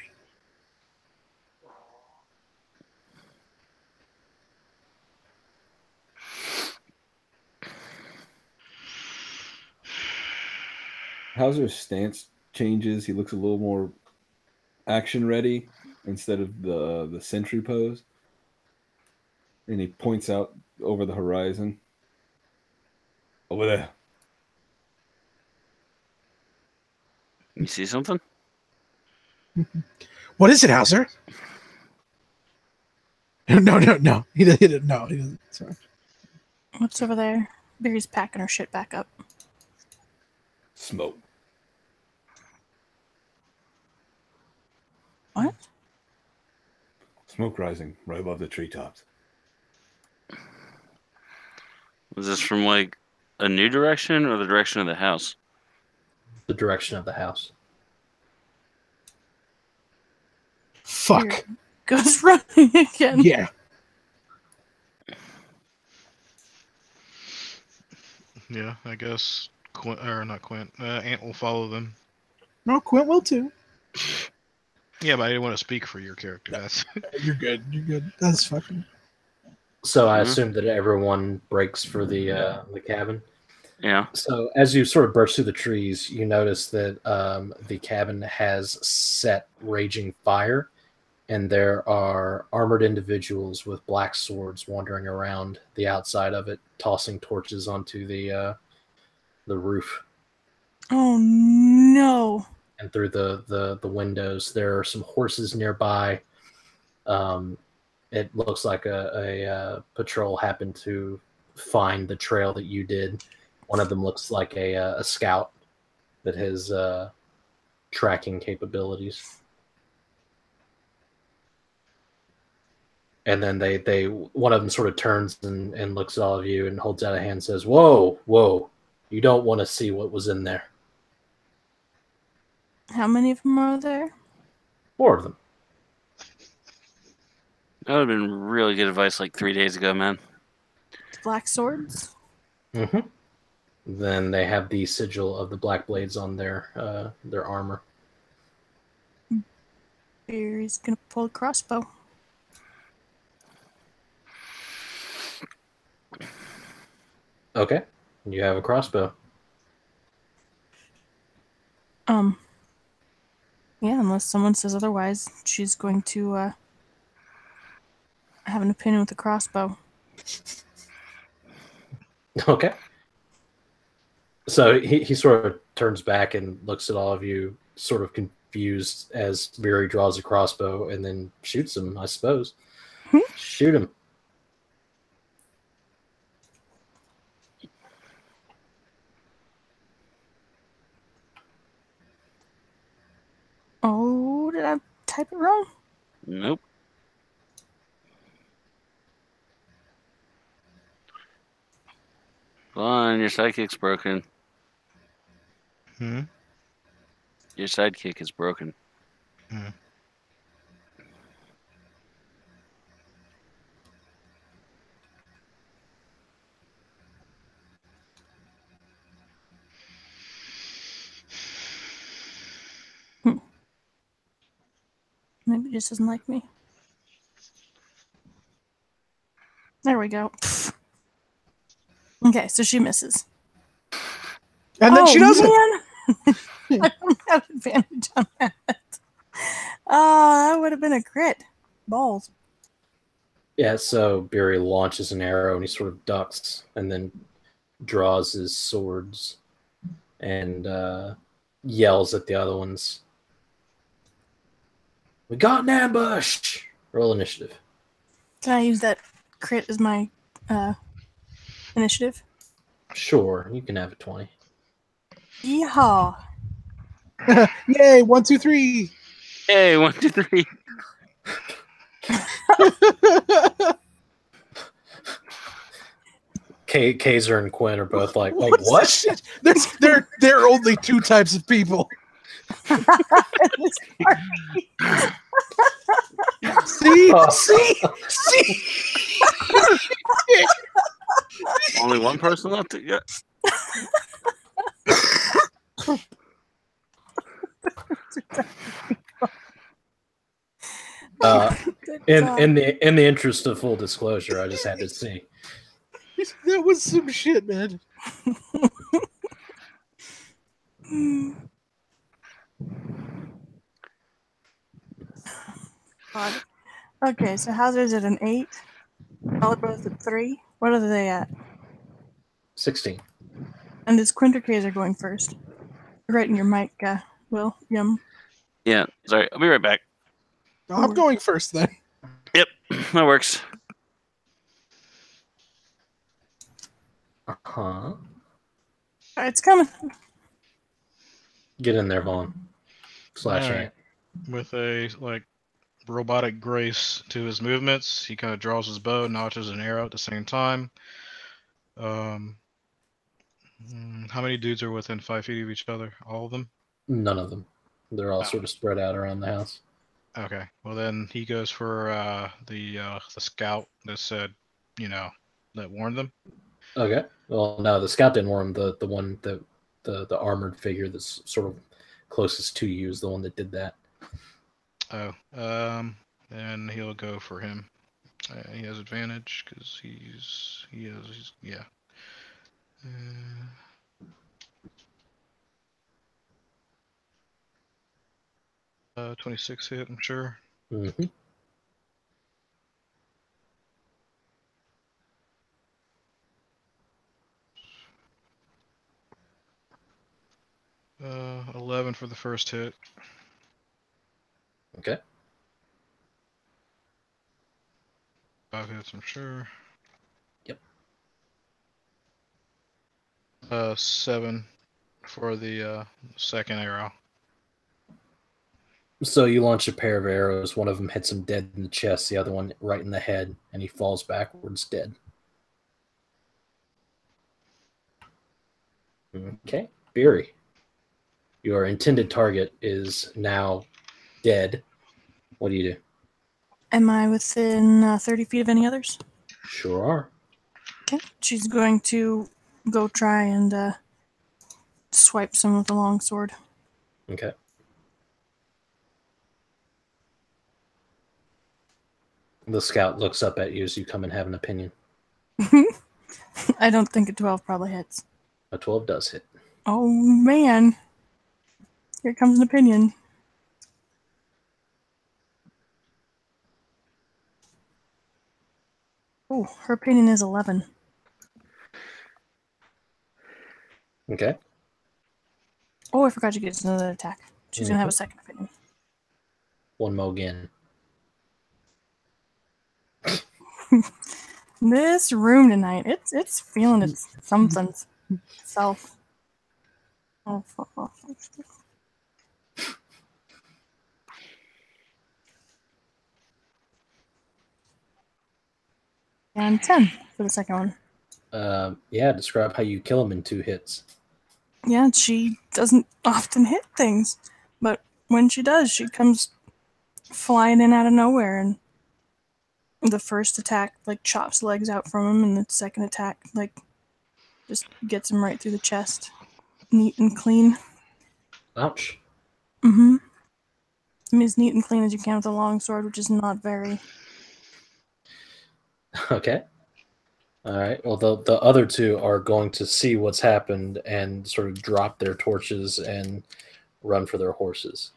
Hauser's stance changes. He looks a little more action ready instead of the sentry pose. And he points out over the horizon. Over there. You see something? What is it, Hauser? No. He didn't. No, he doesn't. Sorry. What's over there? Barry's packing her shit back up. Smoke. What? Smoke rising right above the treetops. Was this from like a new direction or the direction of the house? The direction of the house. Fuck. Here. Goes running again. Yeah. Yeah, I guess Ant will follow them. No, Quint will too. Yeah, but I didn't want to speak for your character. That's You're good. You're good. That's fucking. So I assume that everyone breaks for the cabin. Yeah. So as you sort of burst through the trees, you notice that the cabin has set raging fire, and there are armored individuals with black swords wandering around the outside of it, tossing torches onto the roof Oh no. and through the windows. There are some horses nearby. It looks like a patrol happened to find the trail that you did. One of them looks like a scout that has tracking capabilities. And then one of them sort of turns and looks at all of you and holds out a hand and says, Whoa, you don't want to see what was in there. How many of them are there? 4 of them. That would have been really good advice like 3 days ago, man. Black swords? Mm-hmm. Then they have the sigil of the Blackblades on their armor. Barry's gonna pull a crossbow. Okay, you have a crossbow. Yeah, unless someone says otherwise, she's going to have an opinion with the crossbow. Okay. So he sort of turns back and looks at all of you, sort of confused, as Barry draws a crossbow and then shoots him, I suppose. Shoot him. Oh, did I type it wrong? Nope. Fine, your sidekick's broken. Hmm? Your sidekick is broken. Hmm. Maybe it just doesn't like me. There we go. Okay, so she misses. And then she doesn't. Man. I don't have advantage on that. Oh, that would have been a crit. Balls. Yeah, so Beery launches an arrow and he sort of ducks and then draws his swords and yells at the other ones. We got an ambush! Roll initiative. Can I use that crit as my initiative? Sure, you can have a 20. Yeehaw. Yay, 1, 2, 3. Hey, 1, 2, 3. Kaiser and Quinn are both like, wait, What's what? this shit? There are only two types of people. See? Oh. See? Only one person left to get. In the interest of full disclosure, I just had to see. That was some shit, man. God. Okay, so Hazard's at an 8. Solid both at 3. What are they at? 16. And is Quint or Kaiser going first? Right in your mic, Will. Yum. Yeah, sorry. I'll be right back. I'm going first then. Yep, that works. Uh-huh. It's coming. Get in there, Vaughn. Slash All right. Ant. With a robotic grace to his movements, he kind of draws his bow, notches an arrow at the same time. How many dudes are within 5 feet of each other? All of them? None of them. They're all sort of spread out around the house. Okay. Well, then he goes for the scout that said, that warned them. Okay. Well, no, the scout didn't warn him. The one that the armored figure that's sort of closest to you is the one that did that. Oh. Then he'll go for him. He has advantage because he's 26 hit, I'm sure. Mm-hmm. Uh, 11 for the first hit. Okay. 5 hits, I'm sure. Yep. 7 for the second arrow. So you launch a pair of arrows. One of them hits him dead in the chest, the other one right in the head, and he falls backwards dead. Okay. Beery. Your intended target is now dead. What do you do? Am I within 30 feet of any others? Sure are. Okay. She's going to go try and swipe some with the longsword. Okay. The scout looks up at you as you come and have an opinion. I don't think a 12 probably hits. A 12 does hit. Oh, man. Here comes an opinion. Oh, her opinion is 11. Okay. Oh, I forgot she gets another attack. She's going to have a second opinion. One more again. This room tonight, it's feeling its something's self. Oh, fuck off. And 10 for the second one. Yeah, describe how you kill him in 2 hits. Yeah, she doesn't often hit things, but when she does, she comes flying in out of nowhere, and the first attack like chops legs out from him, and the second attack like just gets him right through the chest, neat and clean. Ouch. Mm-hmm. I mean, as neat and clean as you can with a long sword, which is not very. Okay. All right. Well, the other 2 are going to see what's happened and sort of drop their torches and run for their horses.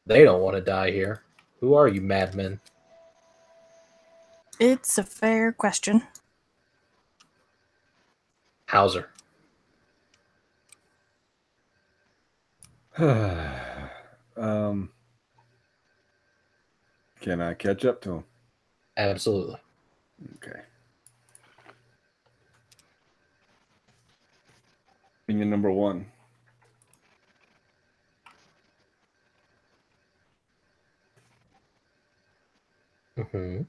They don't want to die here. Who are you, madmen? It's a fair question. Hauser. Can I catch up to him? Absolutely. Okay. Opinion number 1. Mm-hmm.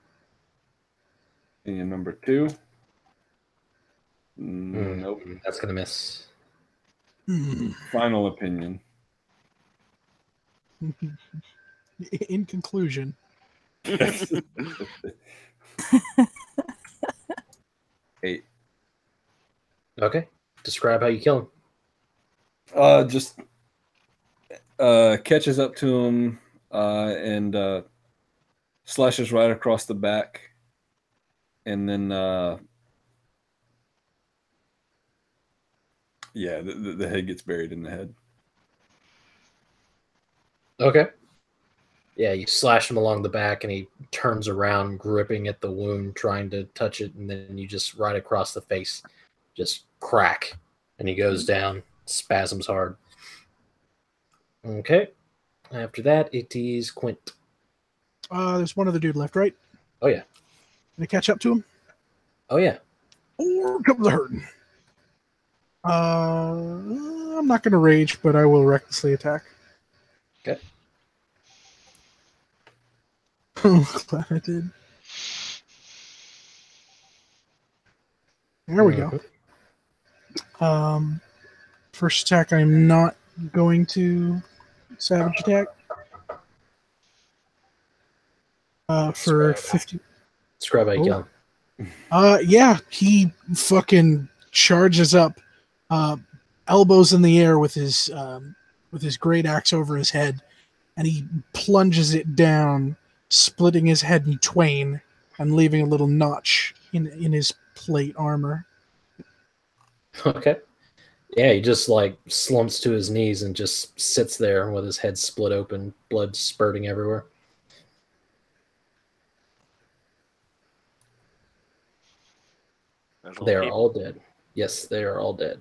Opinion number 2. Nope. That's going to miss. Final opinion. In conclusion, 8. Okay. Describe how you kill him. Just catches up to him and slashes right across the back, and then yeah, the head gets buried in the head. Okay. Yeah, you slash him along the back, and he turns around, gripping at the wound, trying to touch it, and then you just right across the face, just crack, and he goes down, spasms hard. Okay. After that, it is Quint. there's one other dude left, right? Oh, yeah. Can I catch up to him? Oh, yeah. Or comes the hurting. I'm not going to rage, but I will recklessly attack. Okay. Glad I did. There we go. First attack, I'm not going to savage attack. For 50. Describe how you kill him. Yeah, he fucking charges up, elbows in the air with his great axe over his head, and he plunges it down, splitting his head in twain and leaving a little notch in his plate armor. Okay. Yeah, he just like slumps to his knees and just sits there with his head split open, blood spurting everywhere. They are all dead. Yes, they are all dead.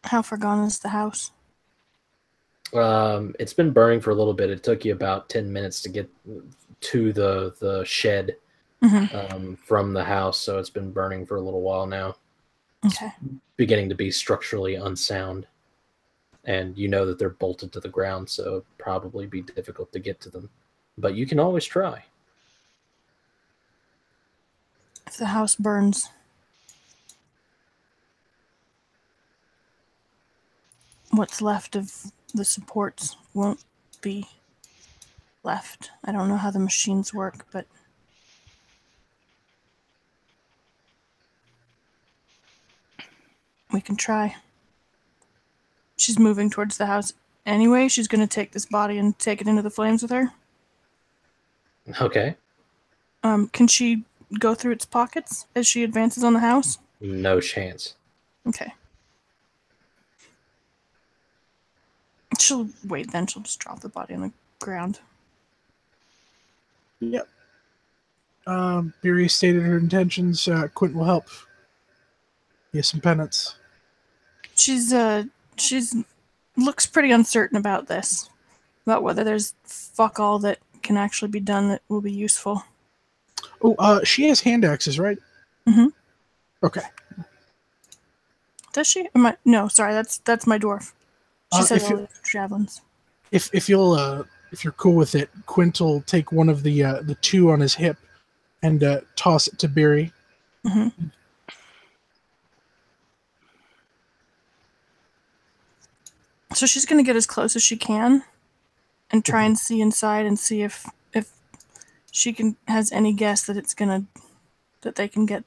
How far gone is the house? It's been burning for a little bit. It took you about 10 minutes to get to the shed from the house, so it's been burning for a little while now. Okay. It's beginning to be structurally unsound, and you know that they're bolted to the ground, so it'd probably be difficult to get to them. But you can always try. If the house burns, what's left of the supports won't be left. I don't know how the machines work, but we can try. She's moving towards the house anyway. She's going to take this body and take it into the flames with her. Okay. Can she go through its pockets as she advances on the house? No chance. Okay. She'll wait then. She'll just drop the body on the ground. Yep. Beery stated her intentions. Quint will help. He has some penance. She's looks pretty uncertain about this. About whether there's fuck all that can actually be done that will be useful. Oh, she has hand axes, right? Mm-hmm. Okay. Does she? No, sorry, that's my dwarf. She said all the javelins. If you'll if you're cool with it, Quint will take one of the two on his hip and toss it to Beery. Mm-hmm. So she's gonna get as close as she can and try and see inside and see if she has any guess that that they can get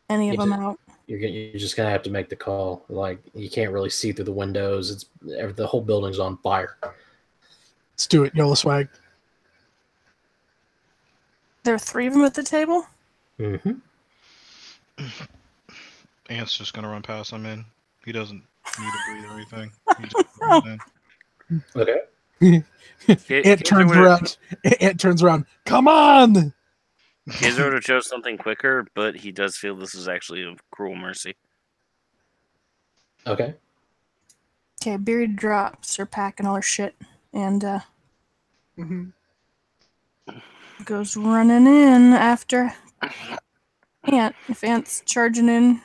any of them out. You're just gonna have to make the call. Like, you can't really see through the windows. The whole building's on fire. Let's do it, YOLO swag. There are 3 of them at the table? Mm-hmm. Ant's just gonna run past him in. He doesn't need to breathe or anything. He just runs in. Okay. Ant turns around. Come on! Kizer would have chose something quicker, but he does feel this is actually a cruel mercy. Okay. Okay, Beery drops her pack and all her shit and goes running in after Ant. If Ant's charging in,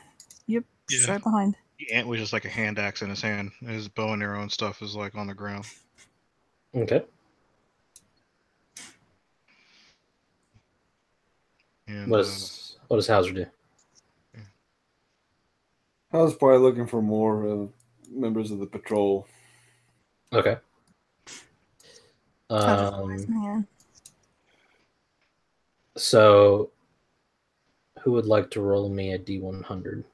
yep, she's right behind. Ant was just like a hand axe in his hand. His bow and arrow and stuff is like on the ground. Okay. And, what does Hauser do? I was probably looking for more members of the patrol. Okay. So, who would like to roll me a D100?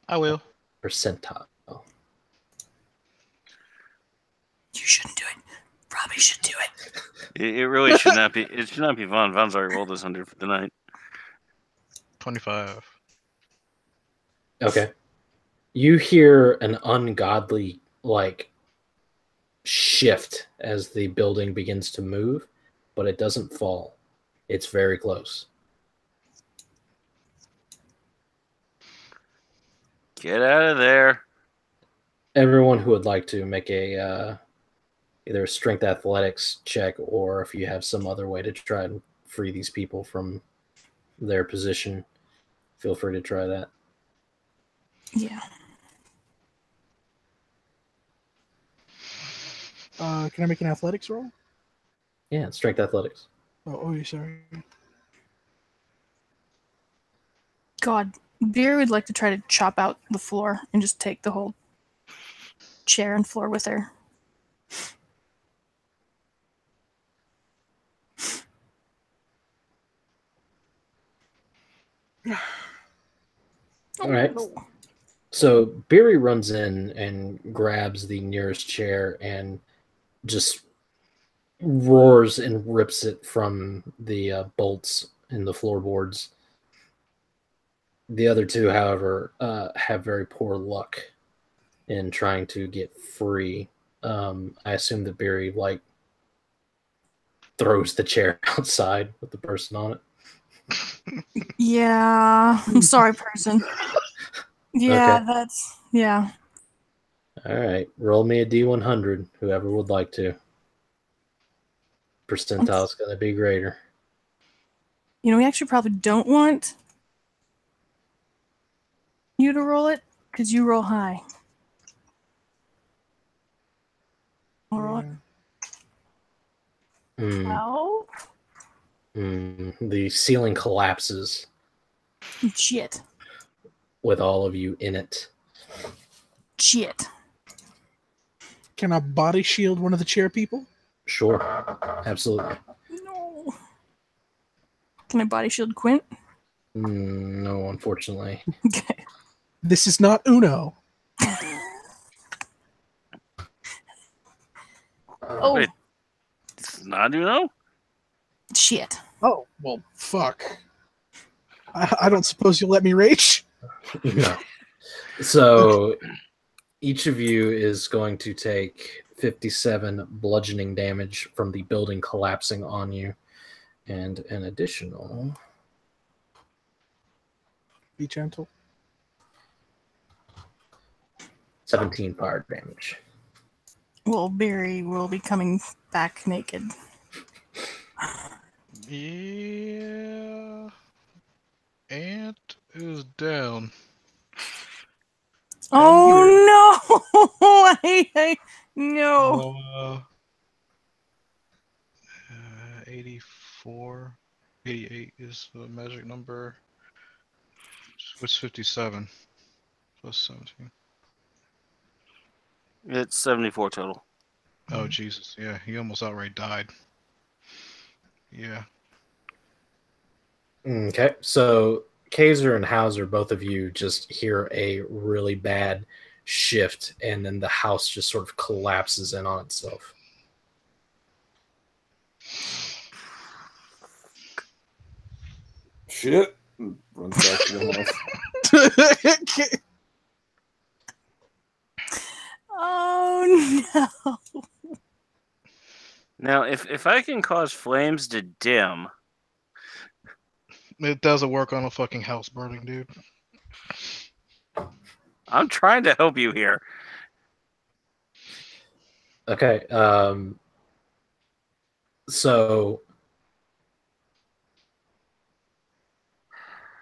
I will. Percentile. You shouldn't do it. Probably should do it. It really should not be. It should not be Vaughn. Vaughn's already rolled this 100 for the night. 25. Okay. You hear an ungodly, shift as the building begins to move, but it doesn't fall. It's very close. Get out of there. Everyone who would like to make a either a strength athletics check, or if you have some other way to try and free these people from their position, feel free to try that. Yeah. Can I make an athletics roll? Yeah, strength athletics. Oh, sorry. God, Beer would like to try to chop out the floor and just take the whole chair and floor with her. All right. So Beery runs in and grabs the nearest chair and just roars and rips it from the bolts in the floorboards. The other two, however, have very poor luck in trying to get free. I assume that Beery throws the chair outside with the person on it. Yeah, I'm sorry, person. Yeah, Okay. yeah. All right, roll me a D100, whoever would like to. Percentile is going to be greater. You know, we actually probably don't want you to roll it, because you roll high. I'll roll it. 12? The ceiling collapses Shit. with all of you in it. Shit. Can I body shield one of the chair people? Sure. Absolutely. No. Can I body shield Quint? No, unfortunately. Okay. This is not Uno. Oh. Wait, it's not Uno? Shit. Oh, well, fuck. I don't suppose you'll let me rage? No. So each of you is going to take 57 bludgeoning damage from the building collapsing on you, and an additional... Be gentle. 17 fire damage. Well, Barry will be coming back naked. Yeah. Ant is down. Oh no! No. 84. 88 is the magic number. What's 57? Plus 17. It's 74 total. Oh, Jesus. Yeah, he almost outright died. Yeah. Okay, so Kaiser and Hauser, both of you just hear a really bad shift, and then the house just sort of collapses in on itself. Shit. Runs back to the house. Oh no. Now, if I can cause flames to dim, It doesn't work on a fucking house burning, dude. I'm trying to help you here. Okay, so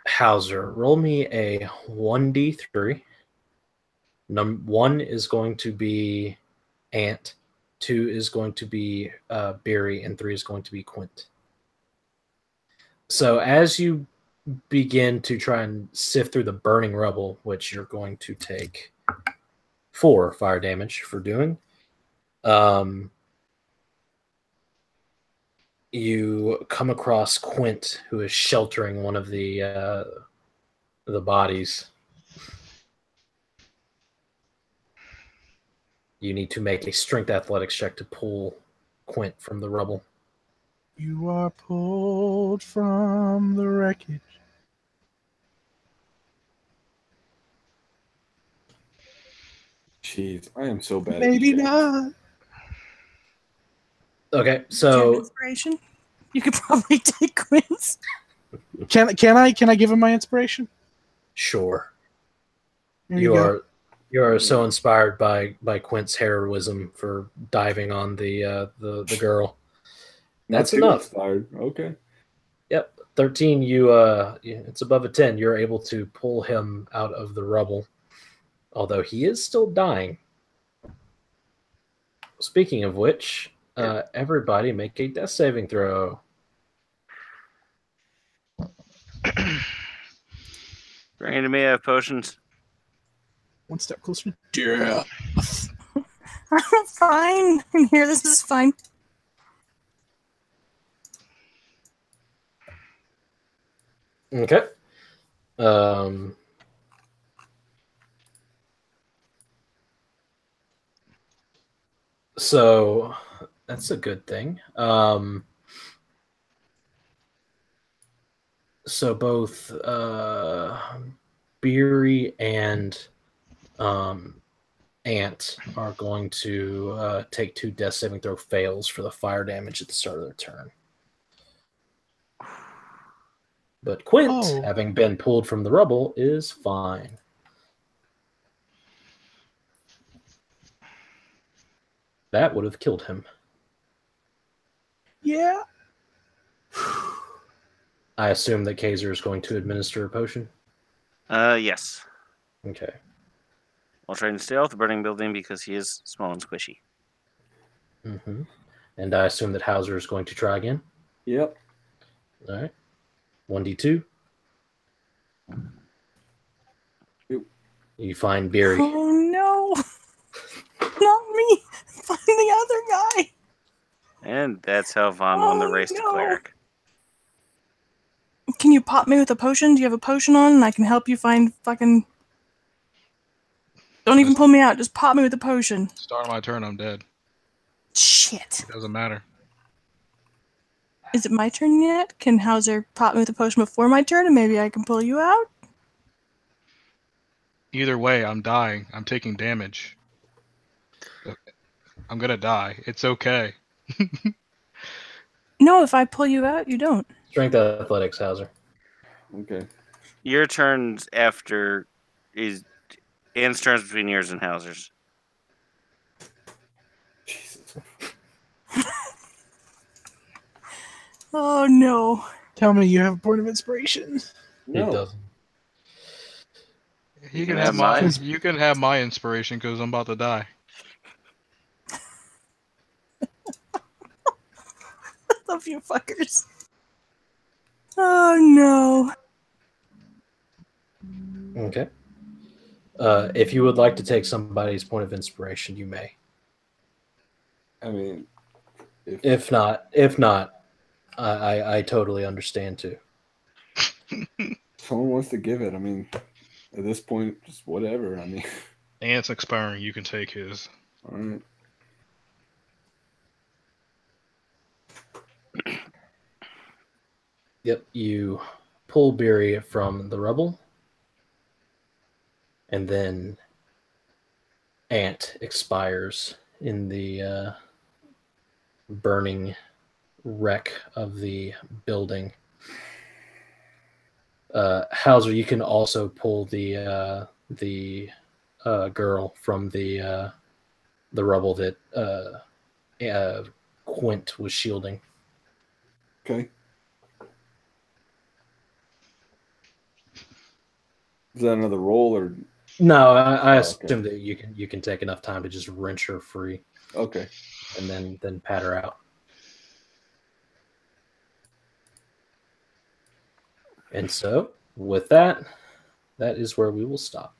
Hauser, roll me a 1d3. 1 is going to be Ant, 2 is going to be Barry, and 3 is going to be Quint. So as you begin to try and sift through the burning rubble, which you're going to take 4 fire damage for doing, you come across Quint, who is sheltering one of the bodies. You need to make a strength athletics check to pull Quint from the rubble. You are pulled from the wreckage. Jeez, I am so bad. Maybe at these not. Okay, Do you have so inspiration? You could probably take Quinn's. Can I give him my inspiration? sure. There You go. are so inspired by Quint's heroism for diving on the girl. That's Not too enough. inspired. Okay. Yep, 13. It's above a 10. You're able to pull him out of the rubble, although he is still dying. Speaking of which, everybody make a death saving throw. Bring it to me. I have potions. One step closer. Yeah. I'm fine. In here, this is fine. Okay. So that's a good thing. So both Beery and Ant are going to take 2 death saving throw fails for the fire damage at the start of their turn. But Quint, having been pulled from the rubble, is fine. That would have killed him. Yeah. I assume that Kaiser is going to administer a potion. Yes. Okay. While trying to stay off the burning building because he is small and squishy. Mm-hmm. And I assume that Hauser is going to try again. Yep. All right. 1d2. You find Beery. Oh no. Not me. Find the other guy. And that's how Vaughn won the Oh, race to no. cleric. Can you pop me with a potion? Do you have a potion on? And I can help you find fucking... Don't even pull me out. Just pop me with a potion. Start of my turn, I'm dead. Shit. It doesn't matter. Is it my turn yet? Can Hauser pop me with a potion before my turn and maybe I can pull you out? Either way, I'm dying. I'm taking damage. I'm gonna die. It's okay. No, if I pull you out, you don't. Strength athletics, Hauser. Okay. Your turns after is Anne's turns between yours and Hauser's. Jesus. Oh no. Tell me you have a point of inspiration. No. It doesn't. You can have mine. You can have my inspiration because I'm about to die. of you fuckers. Oh no. Okay. If you would like to take somebody's point of inspiration, you may. I mean, If not, I totally understand too. someone wants to give it, I mean, at this point, just whatever. I mean, And it's expiring. You can take his. all right. Yep, you pull Beery from the rubble, and then Ant expires in the burning wreck of the building. Hauser, you can also pull the girl from the rubble that Quint was shielding. Okay. Is that another roll or? No, I Oh, assume okay. that you can take enough time to just wrench her free. Okay. And then pat her out. And so, with that, that is where we will stop.